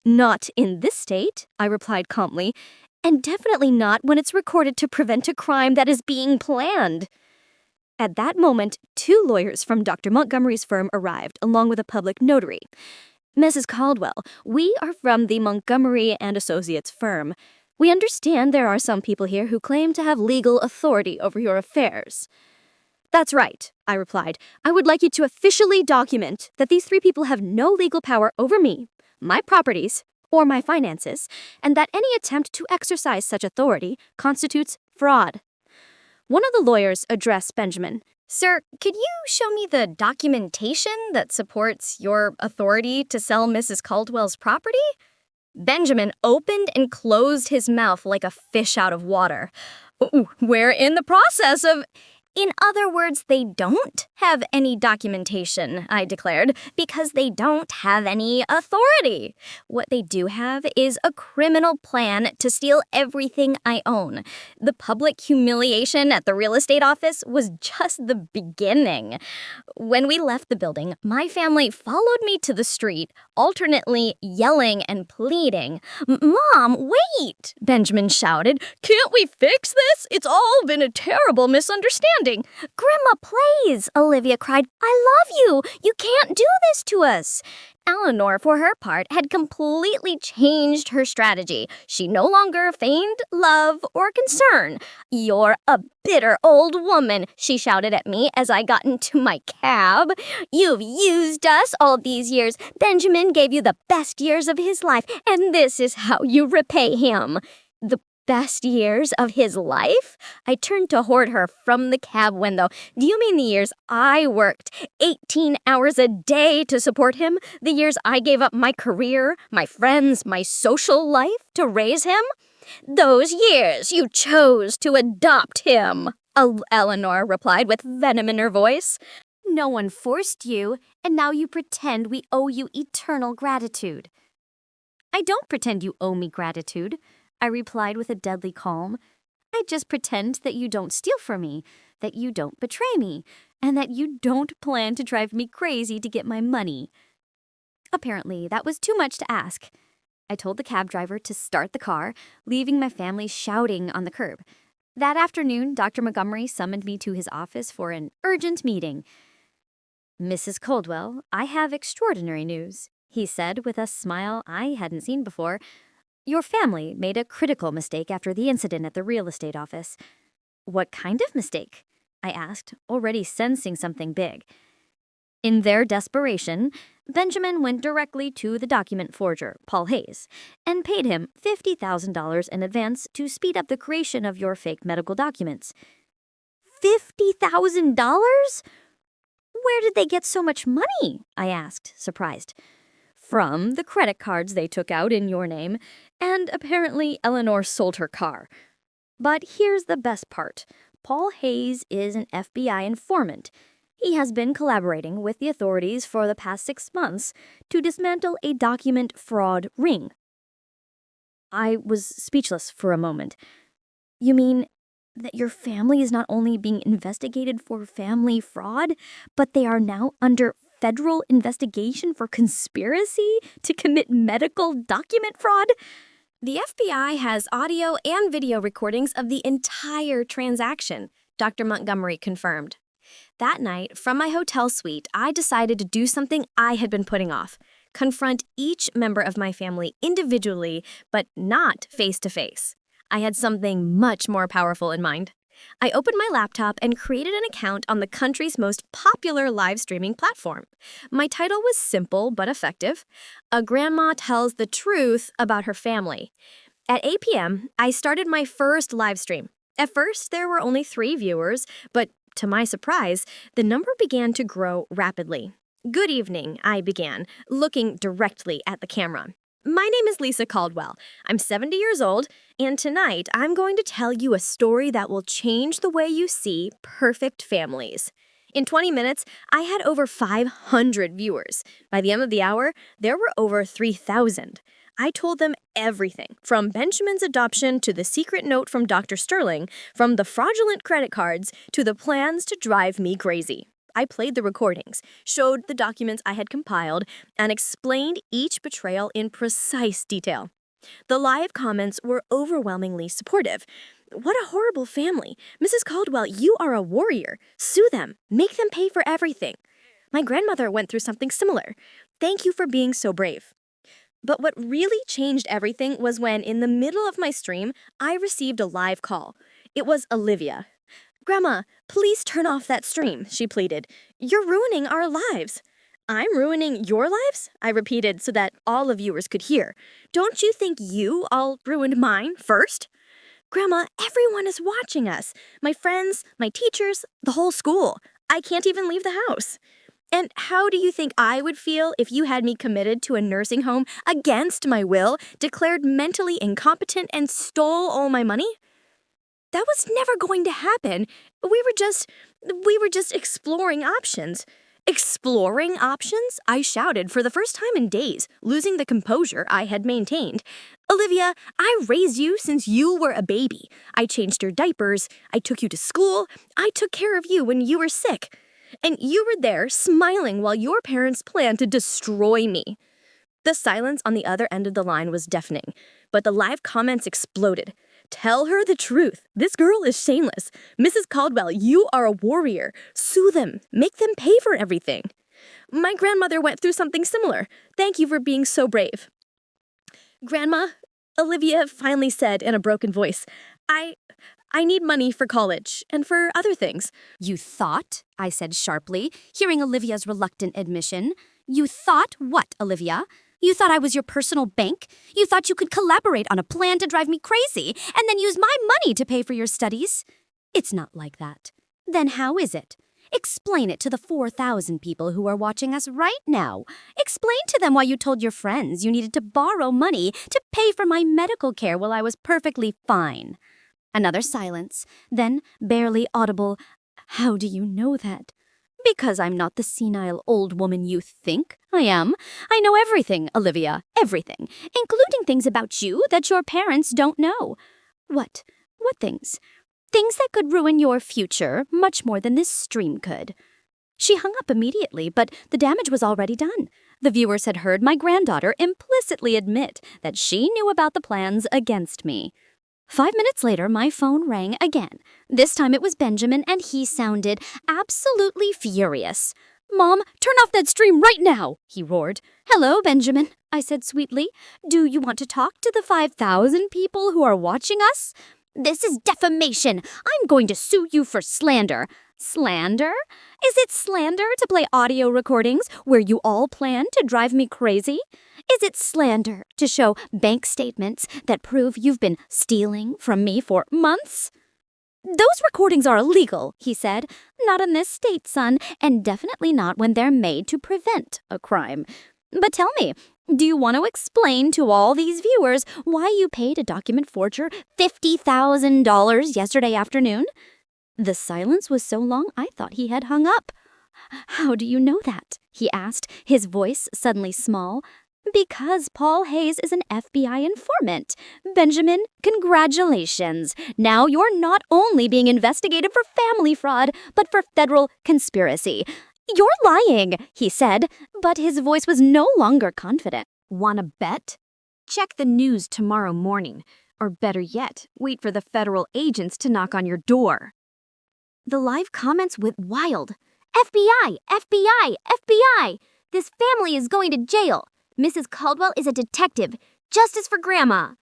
S4: Not in this state, I replied calmly, and definitely not when it's recorded to prevent a crime that is being planned. At that moment, 2 lawyers from Dr. Montgomery's firm arrived, along with a public notary. Mrs. Caldwell, we are from the Montgomery and Associates firm. We understand there are some people here who claim to have legal authority over your affairs. That's right, I replied. I would like you to officially document that these 3 people have no legal power over me, my properties, or my finances, and that any attempt to exercise such authority constitutes fraud. One of the lawyers addressed Benjamin.
S5: Sir, could you show me the documentation that supports your authority to sell Mrs. Caldwell's property? Benjamin opened and closed his mouth like a fish out of water. We're in the process of...
S4: In other words, they don't have any documentation, I declared, because they don't have any authority. What they do have is a criminal plan to steal everything I own. The public humiliation at the real estate office was just the beginning. When we left the building, my family followed me to the street, alternately yelling and pleading. "Mom, wait!" Benjamin shouted. "Can't we fix this? It's all been a terrible misunderstanding." "Grandma, please," Olivia cried. "I love you. You can't do this to us." Eleanor, for her part, had completely changed her strategy. She no longer feigned love or concern. "You're a bitter old woman," she shouted at me as I got into my cab. "You've used us all these years. Benjamin gave you the best years of his life, and this is how you repay him." The best years of his life? I turned toward her from the cab window. "Do you mean the years I worked 18 hours a day to support him? The years I gave up my career, my friends, my social life to raise him? Those years you chose to adopt him," Eleanor replied with venom in her voice.
S5: No one forced you, and now you pretend we owe you eternal gratitude. I don't pretend you owe me gratitude, I replied with a deadly calm. I just pretend that you don't steal from me, that you don't betray me, and that you don't plan to drive me crazy to get my money. Apparently, that was too much to ask. I told the cab driver to start the car, leaving my family shouting on the curb. That afternoon, Dr. Montgomery summoned me to his office for an urgent meeting. "Mrs. Caldwell, I have extraordinary news," he said with a smile I hadn't seen before. "Your family made a critical mistake after the incident at the real estate office." "What kind of mistake?" I asked, already sensing something big. In their desperation, Benjamin went directly to the document forger, Paul Hayes, and paid him $50,000 in advance to speed up the creation of your fake medical documents. $50,000? Where did they get so much money? I asked, surprised. From the credit cards they took out in your name, and apparently Eleanor sold her car. But here's the best part. Paul Hayes is an FBI informant. He has been collaborating with the authorities for the past 6 months to dismantle a document fraud ring. I was speechless for a moment. You mean that your family is not only being investigated for family fraud, but they are now under federal investigation for conspiracy to commit medical document fraud? The FBI has audio and video recordings of the entire transaction, Dr. Montgomery confirmed. That night, from my hotel suite, I decided to do something I had been putting off. Confront each member of my family individually, but not face-to-face. I had something much more powerful in mind. I opened my laptop and created an account on the country's most popular live streaming platform. My title was simple but effective. A Grandma Tells the Truth About Her Family. At 8 p.m., I started my first live stream. At first, there were only 3 viewers, but to my surprise, the number began to grow rapidly. "Good evening," I began, looking directly at the camera. "My name is Lisa Caldwell. I'm 70 years old, and tonight I'm going to tell you a story that will change the way you see perfect families." In 20 minutes, I had over 500 viewers. By the end of the hour, there were over 3,000. I told them everything, from Benjamin's adoption to the secret note from Dr. Sterling, from the fraudulent credit cards to the plans to drive me crazy. I played the recordings, showed the documents I had compiled, and explained each betrayal in precise detail. The live comments were overwhelmingly supportive. "What a horrible family. Mrs. Caldwell, you are a warrior. Sue them. Make them pay for everything. My grandmother went through something similar. Thank you for being so brave." But what really changed everything was when, in the middle of my stream, I received a live call. It was Olivia. "Grandma, please turn off that stream," she pleaded. "You're ruining our lives." "I'm ruining your lives?" I repeated so that all the viewers could hear. "Don't you think you all ruined mine first?" "Grandma, everyone is watching us. My friends, my teachers, the whole school. I can't even leave the house. And how do you think I would feel if you had me committed to a nursing home against my will, declared mentally incompetent, and stole all my money?"
S3: That was never going to happen. We were just exploring options. Exploring options? I shouted for the first time in days, losing the composure I had maintained. Olivia, I raised you since you were a baby. I changed your diapers. I took you to school. I took care of you when you were sick. And you were there smiling while your parents planned to destroy me. The silence on the other end of the line was deafening, but the live comments exploded. Tell her the truth. This girl is shameless. Mrs. Caldwell, you are a warrior. Sue them. Make them pay for everything. My grandmother went through something similar. Thank you for being so brave. Grandma, Olivia finally said in a broken voice, I need money for college and for other things.
S5: You thought, I said sharply, hearing Olivia's reluctant admission. You thought what, Olivia? You thought I was your personal bank? You thought you could collaborate on a plan to drive me crazy and then use my money to pay for your studies? It's not like that. Then how is it? Explain it to the 4,000 people who are watching us right now. Explain to them why you told your friends you needed to borrow money to pay for my medical care while I was perfectly fine. Another silence, then barely audible, "How do you know that?" Because I'm not the senile old woman you think I am. I know everything, Olivia, everything, including things about you that your parents don't know. What? What things? Things that could ruin your future much more than this stream could. She hung up immediately, but the damage was already done. The viewers had heard my granddaughter implicitly admit that she knew about the plans against me. 5 minutes later, my phone rang again. This time it was Benjamin, and he sounded absolutely furious. "Mom, turn off that stream right now," he roared. "Hello, Benjamin," I said sweetly. "Do you want to talk to the 5,000 people who are watching us? This is defamation. I'm going to sue you for slander." Slander? Is it slander to play audio recordings where you all plan to drive me crazy? Is it slander to show bank statements that prove you've been stealing from me for months? "Those recordings are illegal," he said. "Not in this state, son, and definitely not when they're made to prevent a crime. But tell me, do you want to explain to all these viewers why you paid a document forger $50,000 yesterday afternoon?" The silence was so long I thought he had hung up. "How do you know that?" he asked, his voice suddenly small. "Because Paul Hayes is an FBI informant. Benjamin, congratulations. Now you're not only being investigated for family fraud, but for federal conspiracy. You're lying," he said, but his voice was no longer confident. "Wanna bet? Check the news tomorrow morning. Or better yet, wait for the federal agents to knock on your door." The live comments went wild. "FBI! FBI! FBI! This family is going to jail. Mrs. Caldwell is a detective. Justice for Grandma."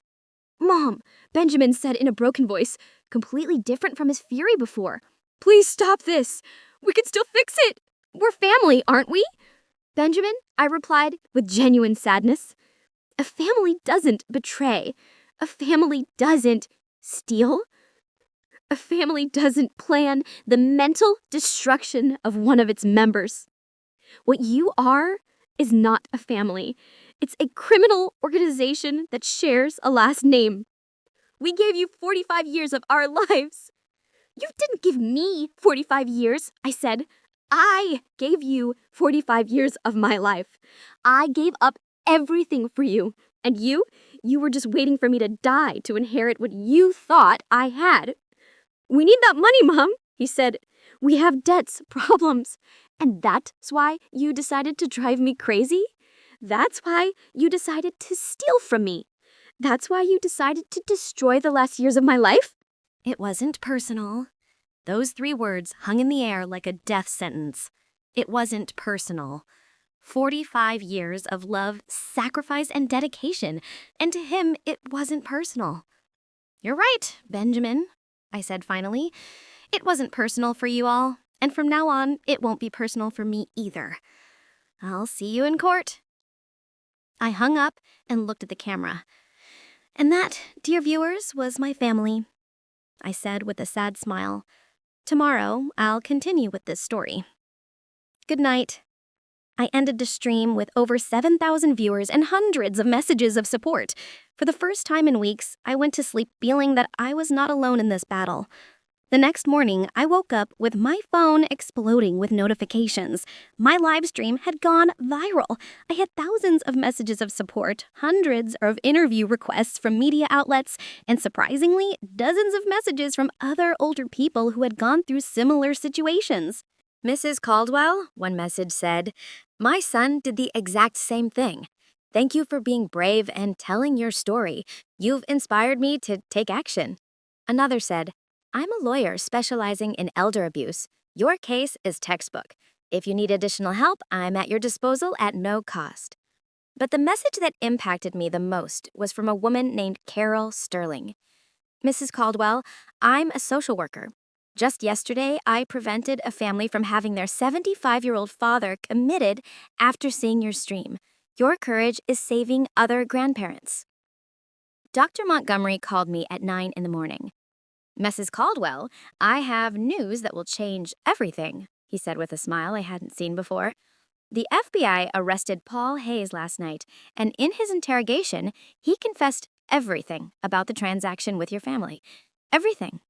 S5: "Mom," Benjamin said in a broken voice, completely different from his fury before. "Please stop this. We can still fix it. We're family, aren't we?" "Benjamin," I replied with genuine sadness, "a family doesn't betray. A family doesn't steal. A family doesn't plan the mental destruction of one of its members. What you are is not a family. It's a criminal organization that shares a last name. We gave you 45 years of our lives." "You didn't give me 45 years," I said. "I gave you 45 years of my life. I gave up everything for you. And you were just waiting for me to die to inherit what you thought I had." "We need that money, Mom," he said. "We have debts, problems. And that's why you decided to drive me crazy? That's why you decided to steal from me? That's why you decided to destroy the last years of my life?" It wasn't personal. Those 3 words hung in the air like a death sentence. It wasn't personal. 45 years of love, sacrifice, and dedication. And to him, it wasn't personal. "You're right, Benjamin," I said finally. "It wasn't personal for you all, and from now on, it won't be personal for me either. I'll see you in court." I hung up and looked at the camera. And that, dear viewers, was my family. I said with a sad smile. Tomorrow, I'll continue with this story. Good night.
S4: I ended the stream with over 7,000 viewers and hundreds of messages of support. For the first time in weeks, I went to sleep feeling that I was not alone in this battle. The next morning, I woke up with my phone exploding with notifications. My live stream had gone viral. I had thousands of messages of support, hundreds of interview requests from media outlets, and surprisingly, dozens of messages from other older people who had gone through similar situations.
S1: Mrs. Caldwell, one message said, "My son did the exact same thing. Thank you for being brave and telling your story. You've inspired me to take action." Another said, "I'm a lawyer specializing in elder abuse. Your case is textbook. If you need additional help, I'm at your disposal at no cost." But the message that impacted me the most was from a woman named Carol Sterling. "Mrs. Caldwell, I'm a social worker. Just yesterday, I prevented a family from having their 75-year-old father committed after seeing your stream. Your courage is saving other grandparents." Dr. Montgomery called me at 9 in the morning. "Mrs. Caldwell, I have news that will change everything," he said with a smile I hadn't seen before. "The FBI arrested Paul Hayes last night, and in his interrogation, he confessed everything about the transaction with your family. Everything.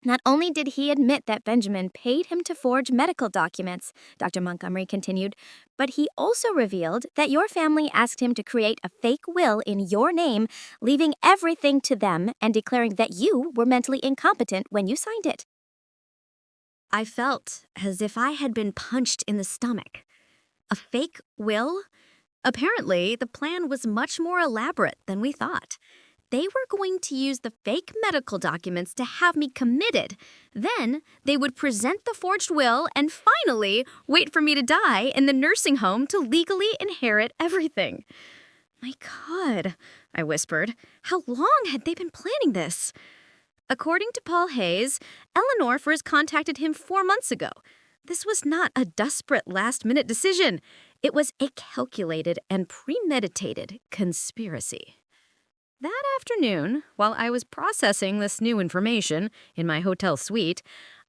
S1: Not only did he admit that Benjamin paid him to forge medical documents," Dr. Montgomery continued, "but he also revealed that your family asked him to create a fake will in your name, leaving everything to them and declaring that you were mentally incompetent when you signed it."
S5: I felt as if I had been punched in the stomach. A fake will? Apparently, the plan was much more elaborate than we thought. They were going to use the fake medical documents to have me committed. Then they would present the forged will and finally wait for me to die in the nursing home to legally inherit everything. My God, I whispered. How long had they been planning this? According to Paul Hayes, Eleanor first contacted him 4 months ago. This was not a desperate last-minute decision. It was a calculated and premeditated conspiracy. That afternoon, while I was processing this new information in my hotel suite,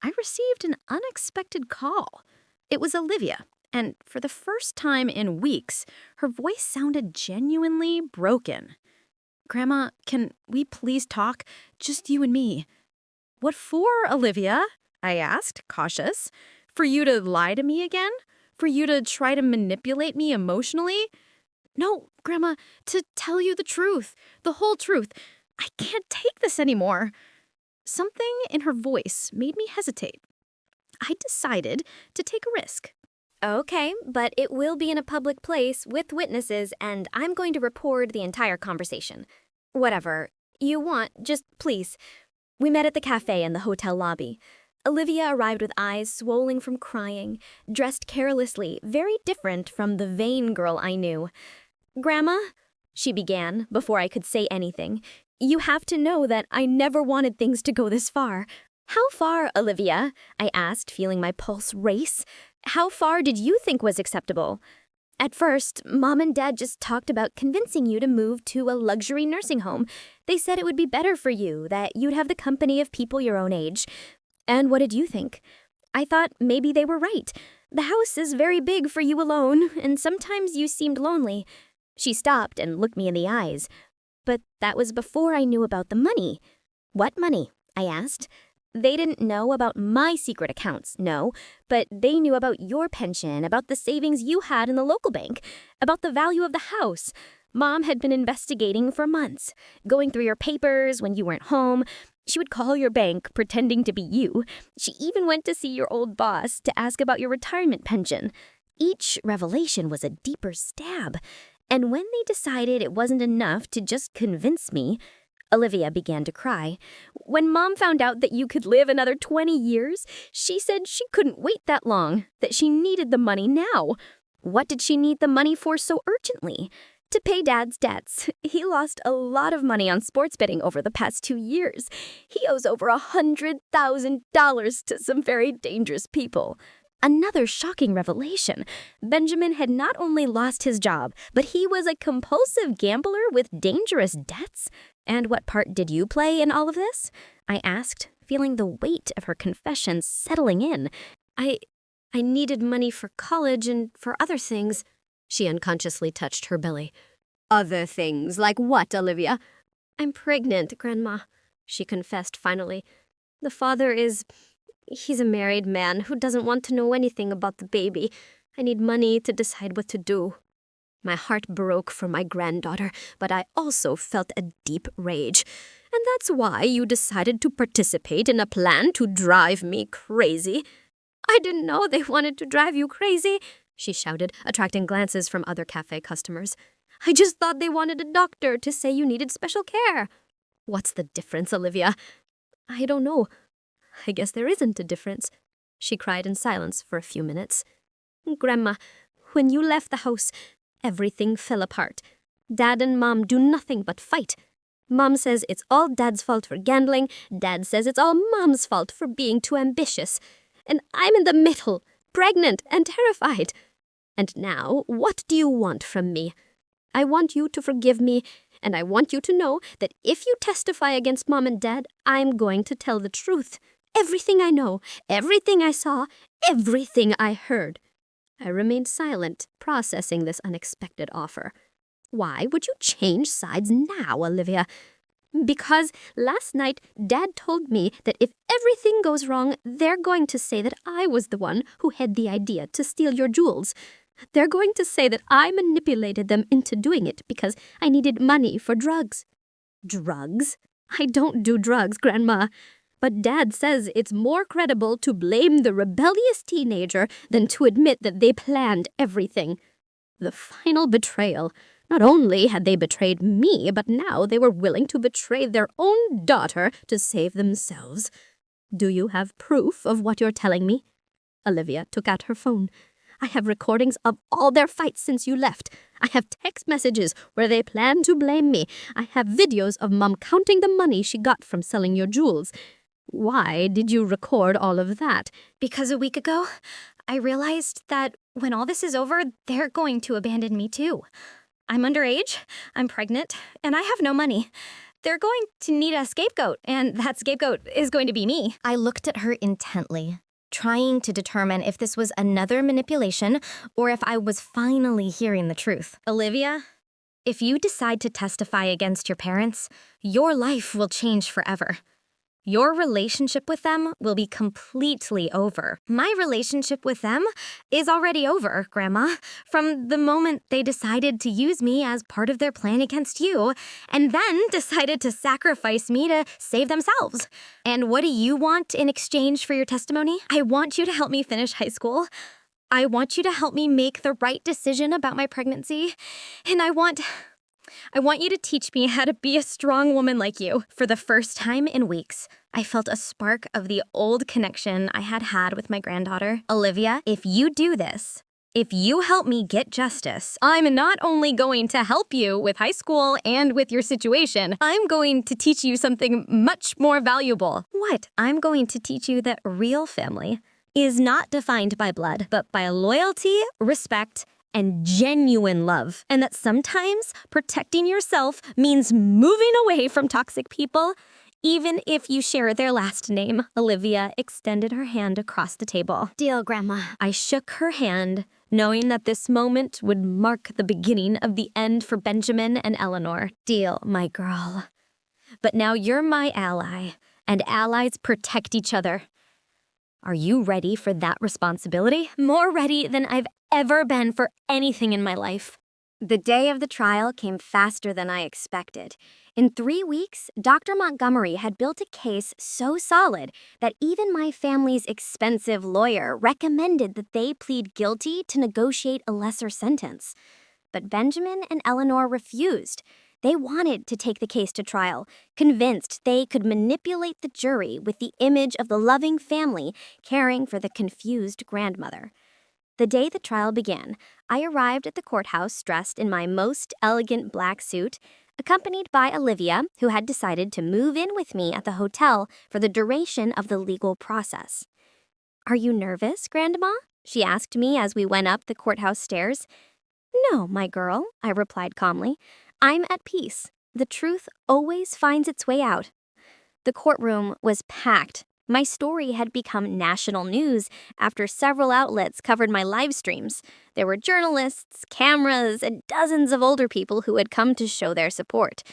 S5: I received an unexpected call. It was Olivia, and for the first time in weeks, her voice sounded genuinely broken. "Grandma, can we please talk? Just you and me." "What for, Olivia?" I asked, cautious. "For you to lie to me again? For you to try to manipulate me emotionally?" "No, Grandma, to tell you the truth, the whole truth. I can't take this anymore." Something in her voice made me hesitate. I decided to take a risk.
S3: Okay, but it will be in a public place with witnesses, and I'm going to record the entire conversation. Whatever you want, just please. We met at the cafe in the hotel lobby. Olivia arrived with eyes swollen from crying, dressed carelessly, very different from the vain girl I knew. "Grandma," she began before I could say anything, "you have to know that I never wanted things to go this far." "How far, Olivia?" I asked, feeling my pulse race. "How far did you think was acceptable?" "At first, Mom and Dad just talked about convincing you to move to a luxury nursing home. They said it would be better for you, that you'd have the company of people your own age. And what did you think?" "I thought maybe they were right. The house is very big for you alone, and sometimes you seemed lonely." She stopped and looked me in the eyes. "But that was before I knew about the money." "What money?" I asked. "They didn't know about my secret accounts, no, but they knew about your pension, about the savings you had in the local bank, about the value of the house. Mom had been investigating for months, going through your papers when you weren't home. She would call your bank pretending to be you. She even went to see your old boss to ask about your retirement pension. Each revelation was a deeper stab. And when they decided it wasn't enough to just convince me," Olivia began to cry. "When Mom found out that you could live another 20 years, she said she couldn't wait that long, that she needed the money now." "What did she need the money for so urgently?" "To pay Dad's debts. He lost a lot of money on sports betting over the past 2 years. He owes over $100,000 to some very dangerous people." Another shocking revelation. Benjamin had not only lost his job, but he was a compulsive gambler with dangerous debts. "And what part did you play in all of this?" I asked, feeling the weight of her confession settling in.
S6: I needed money for college and for other things. She unconsciously touched her belly. Other things? Like what, Olivia? I'm pregnant, Grandma, she confessed finally. The father he's a married man who doesn't want to know anything about the baby. I need money to decide what to do. My heart broke for my granddaughter, but I also felt a deep rage. And that's why you decided to participate in a plan to drive me crazy. I didn't know they wanted to drive you crazy, she shouted, attracting glances from other cafe customers. I just thought they wanted a doctor to say you needed special care. What's the difference, Olivia? I don't know. I guess there isn't a difference, she cried in silence for a few minutes. Grandma, when you left the house, everything fell apart. Dad and Mom do nothing but fight. Mom says it's all Dad's fault for gambling. Dad says it's all Mom's fault for being too ambitious. And I'm in the middle, pregnant and terrified. And now, what do you want from me? I want you to forgive me, and I want you to know that if you testify against Mom and Dad, I'm going to tell the truth. Everything I know, everything I saw, everything I heard. I remained silent, processing this unexpected offer. Why would you change sides now, Olivia? Because last night, Dad told me that if everything goes wrong, they're going to say that I was the one who had the idea to steal your jewels. They're going to say that I manipulated them into doing it because I needed money for drugs. Drugs? I don't do drugs, Grandma. But Dad says it's more credible to blame the rebellious teenager than to admit that they planned everything. The final betrayal. Not only had they betrayed me, but now they were willing to betray their own daughter to save themselves. Do you have proof of what you're telling me? Olivia took out her phone. I have recordings of all their fights since you left. I have text messages where they plan to blame me. I have videos of Mom counting the money she got from selling your jewels. Why did you record all of that?
S5: Because a week ago, I realized that when all this is over, they're going to abandon me too. I'm underage, I'm pregnant, and I have no money. They're going to need a scapegoat, and that scapegoat is going to be me.
S3: I looked at her intently, trying to determine if this was another manipulation or if I was finally hearing the truth. Olivia, if you decide to testify against your parents, your life will change forever. Your relationship with them will be completely over. My relationship with them is already over, Grandma, from the moment they decided to use me as part of their plan against you, and then decided to sacrifice me to save themselves. And what do you want in exchange for your testimony? I want you to help me finish high school. I want you to help me make the right decision about my pregnancy. And I want you to teach me how to be a strong woman like you. For the first time in weeks, I felt a spark of the old connection I had with my granddaughter. Olivia, if you do this, if you help me get justice, I'm not only going to help you with high school and with your situation, I'm going to teach you something much more valuable. What? I'm going to teach you that real family is not defined by blood, but by loyalty, respect, and genuine love. And that sometimes protecting yourself means moving away from toxic people, even if you share their last name. Olivia extended her hand across the table.
S2: Deal, Grandma.
S3: I shook her hand, knowing that this moment would mark the beginning of the end for Benjamin and Eleanor. Deal, my girl. But now you're my ally, and allies protect each other. Are you ready for that responsibility? More ready than I've ever been for anything in my life.
S2: The day of the trial came faster than I expected. In 3 weeks, Dr. Montgomery had built a case so solid that even my family's expensive lawyer recommended that they plead guilty to negotiate a lesser sentence. But Benjamin and Eleanor refused. They wanted to take the case to trial, convinced they could manipulate the jury with the image of the loving family caring for the confused grandmother. The day the trial began, I arrived at the courthouse dressed in my most elegant black suit, accompanied by Olivia, who had decided to move in with me at the hotel for the duration of the legal process. "Are you nervous, Grandma?" she asked me as we went up the courthouse stairs. "No, my girl," I replied calmly. "I'm at peace. The truth always finds its way out." The courtroom was packed.
S1: My story had become national news after several outlets covered my live streams. There were journalists, cameras, and dozens of older people who had come to show their support.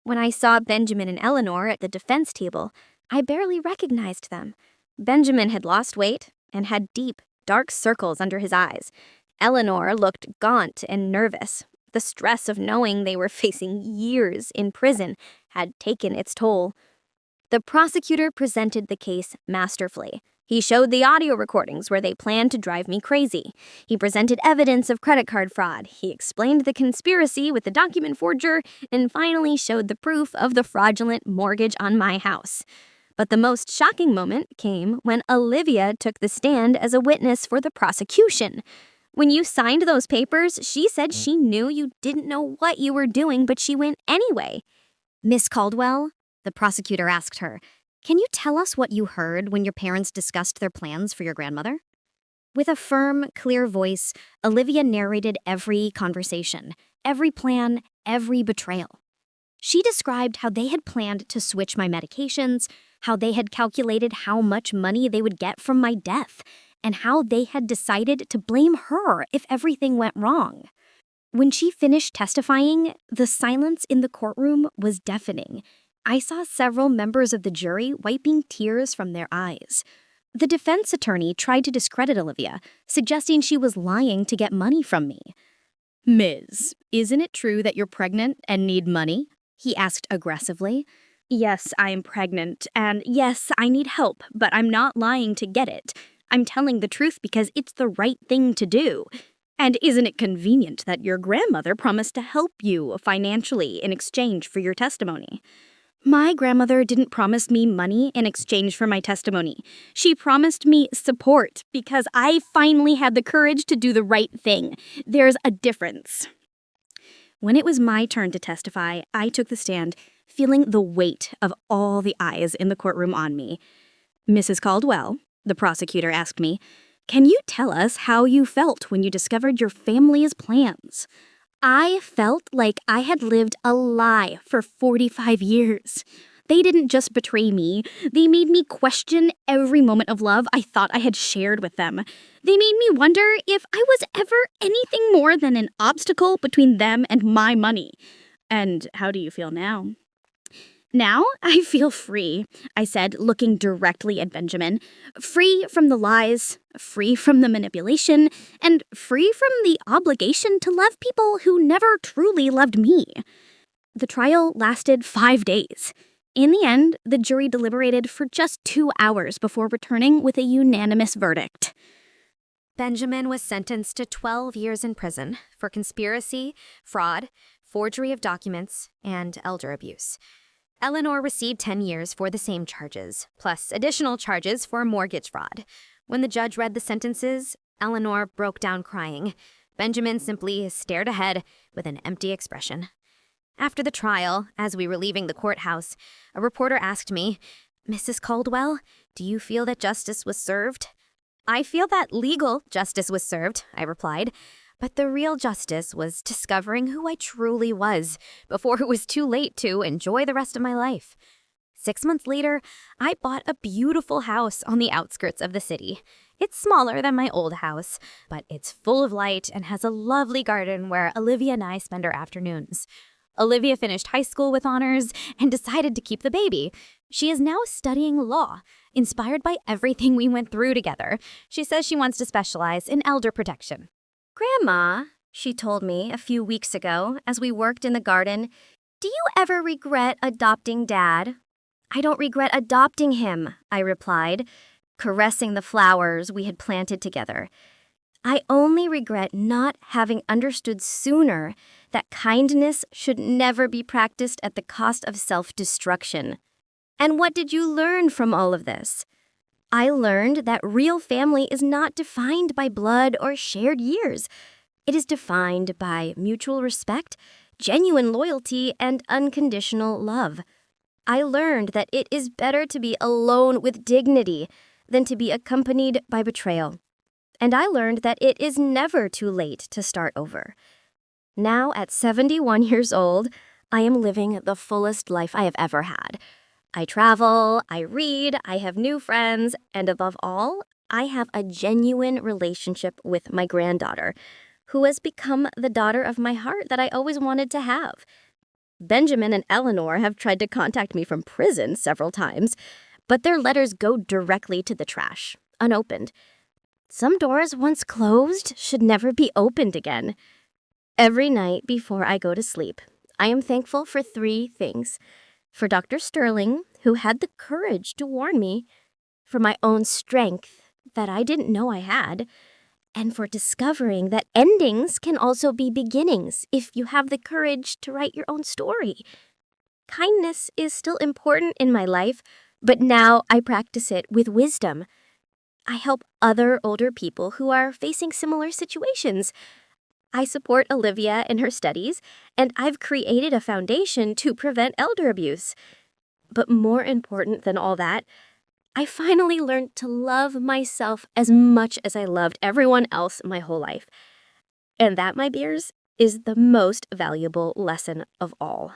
S1: When I saw Benjamin and Eleanor at the defense table, I barely recognized them. Benjamin had lost weight and had deep, dark circles under his eyes. Eleanor looked gaunt and nervous. The stress of knowing they were facing years in prison had taken its toll. The prosecutor presented the case masterfully. He showed the audio recordings where they planned to drive me crazy. He presented evidence of credit card fraud. He explained the conspiracy with the document forger and finally showed the proof of the fraudulent mortgage on my house. But the most shocking moment came when Olivia took the stand as a witness for the prosecution. When you signed those papers, she said she knew you didn't know what you were doing, but she went anyway.
S5: Miss Caldwell, the prosecutor asked her, can you tell us what you heard when your parents discussed their plans for your grandmother? With a firm, clear voice, Olivia narrated every conversation, every plan, every betrayal. She described how they had planned to switch my medications, how they had calculated how much money they would get from my death, and how they had decided to blame her if everything went wrong. When she finished testifying, the silence in the courtroom was deafening. I saw several members of the jury wiping tears from their eyes. The defense attorney tried to discredit Olivia, suggesting she was lying to get money from me.
S4: Ms., isn't it true that you're pregnant and need money?
S5: He asked aggressively.
S4: Yes, I am pregnant, and yes, I need help, but I'm not lying to get it. I'm telling the truth because it's the right thing to do. And isn't it convenient that your grandmother promised to help you financially in exchange for your testimony? My grandmother didn't promise me money in exchange for my testimony. She promised me support because I finally had the courage to do the right thing. There's a difference. When it was my turn to testify, I took the stand, feeling the weight of all the eyes in the courtroom on me. Mrs. Caldwell, the prosecutor asked me, can you tell us how you felt when you discovered your family's plans? I felt like I had lived a lie for 45 years. They didn't just betray me, they made me question every moment of love I thought I had shared with them. They made me wonder if I was ever anything more than an obstacle between them and my money. And how do you feel now? Now I feel free, I said, looking directly at Benjamin. Free from the lies, free from the manipulation, and free from the obligation to love people who never truly loved me. The trial lasted 5 days. In the end, the jury deliberated for just 2 hours before returning with a unanimous verdict.
S5: Benjamin was sentenced to 12 years in prison for conspiracy, fraud, forgery of documents, and elder abuse. Eleanor received 10 years for the same charges, plus additional charges for mortgage fraud. When the judge read the sentences, Eleanor broke down crying. Benjamin simply stared ahead with an empty expression. After the trial, as we were leaving the courthouse, a reporter asked me, Mrs. Caldwell, do you feel that justice was served? I feel that legal justice was served, I replied. But the real justice was discovering who I truly was before it was too late to enjoy the rest of my life. 6 months later, I bought a beautiful house on the outskirts of the city. It's smaller than my old house, but it's full of light and has a lovely garden where Olivia and I spend our afternoons. Olivia finished high school with honors and decided to keep the baby. She is now studying law, inspired by everything we went through together. She says she wants to specialize in elder protection.
S1: Grandma, she told me a few weeks ago as we worked in the garden, do you ever regret adopting Dad? I don't regret adopting him, I replied, caressing the flowers we had planted together. I only regret not having understood sooner that kindness should never be practiced at the cost of self-destruction. And what did you learn from all of this? I learned that real family is not defined by blood or shared years. It is defined by mutual respect, genuine loyalty, and unconditional love. I learned that it is better to be alone with dignity than to be accompanied by betrayal. And I learned that it is never too late to start over. Now, at 71 years old, I am living the fullest life I have ever had.
S3: I travel, I read, I have new friends, and above all, I have a genuine relationship with my granddaughter, who has become the daughter of my heart that I always wanted to have. Benjamin and Eleanor have tried to contact me from prison several times, but their letters go directly to the trash, unopened. Some doors once closed should never be opened again. Every night before I go to sleep, I am thankful for 3 things. For Dr. Sterling, who had the courage to warn me, for my own strength that I didn't know I had, and for discovering that endings can also be beginnings if you have the courage to write your own story. Kindness is still important in my life, but now I practice it with wisdom. I help other older people who are facing similar situations. I support Olivia in her studies, and I've created a foundation to prevent elder abuse. But more important than all that, I finally learned to love myself as much as I loved everyone else my whole life. And that, my dears, is the most valuable lesson of all.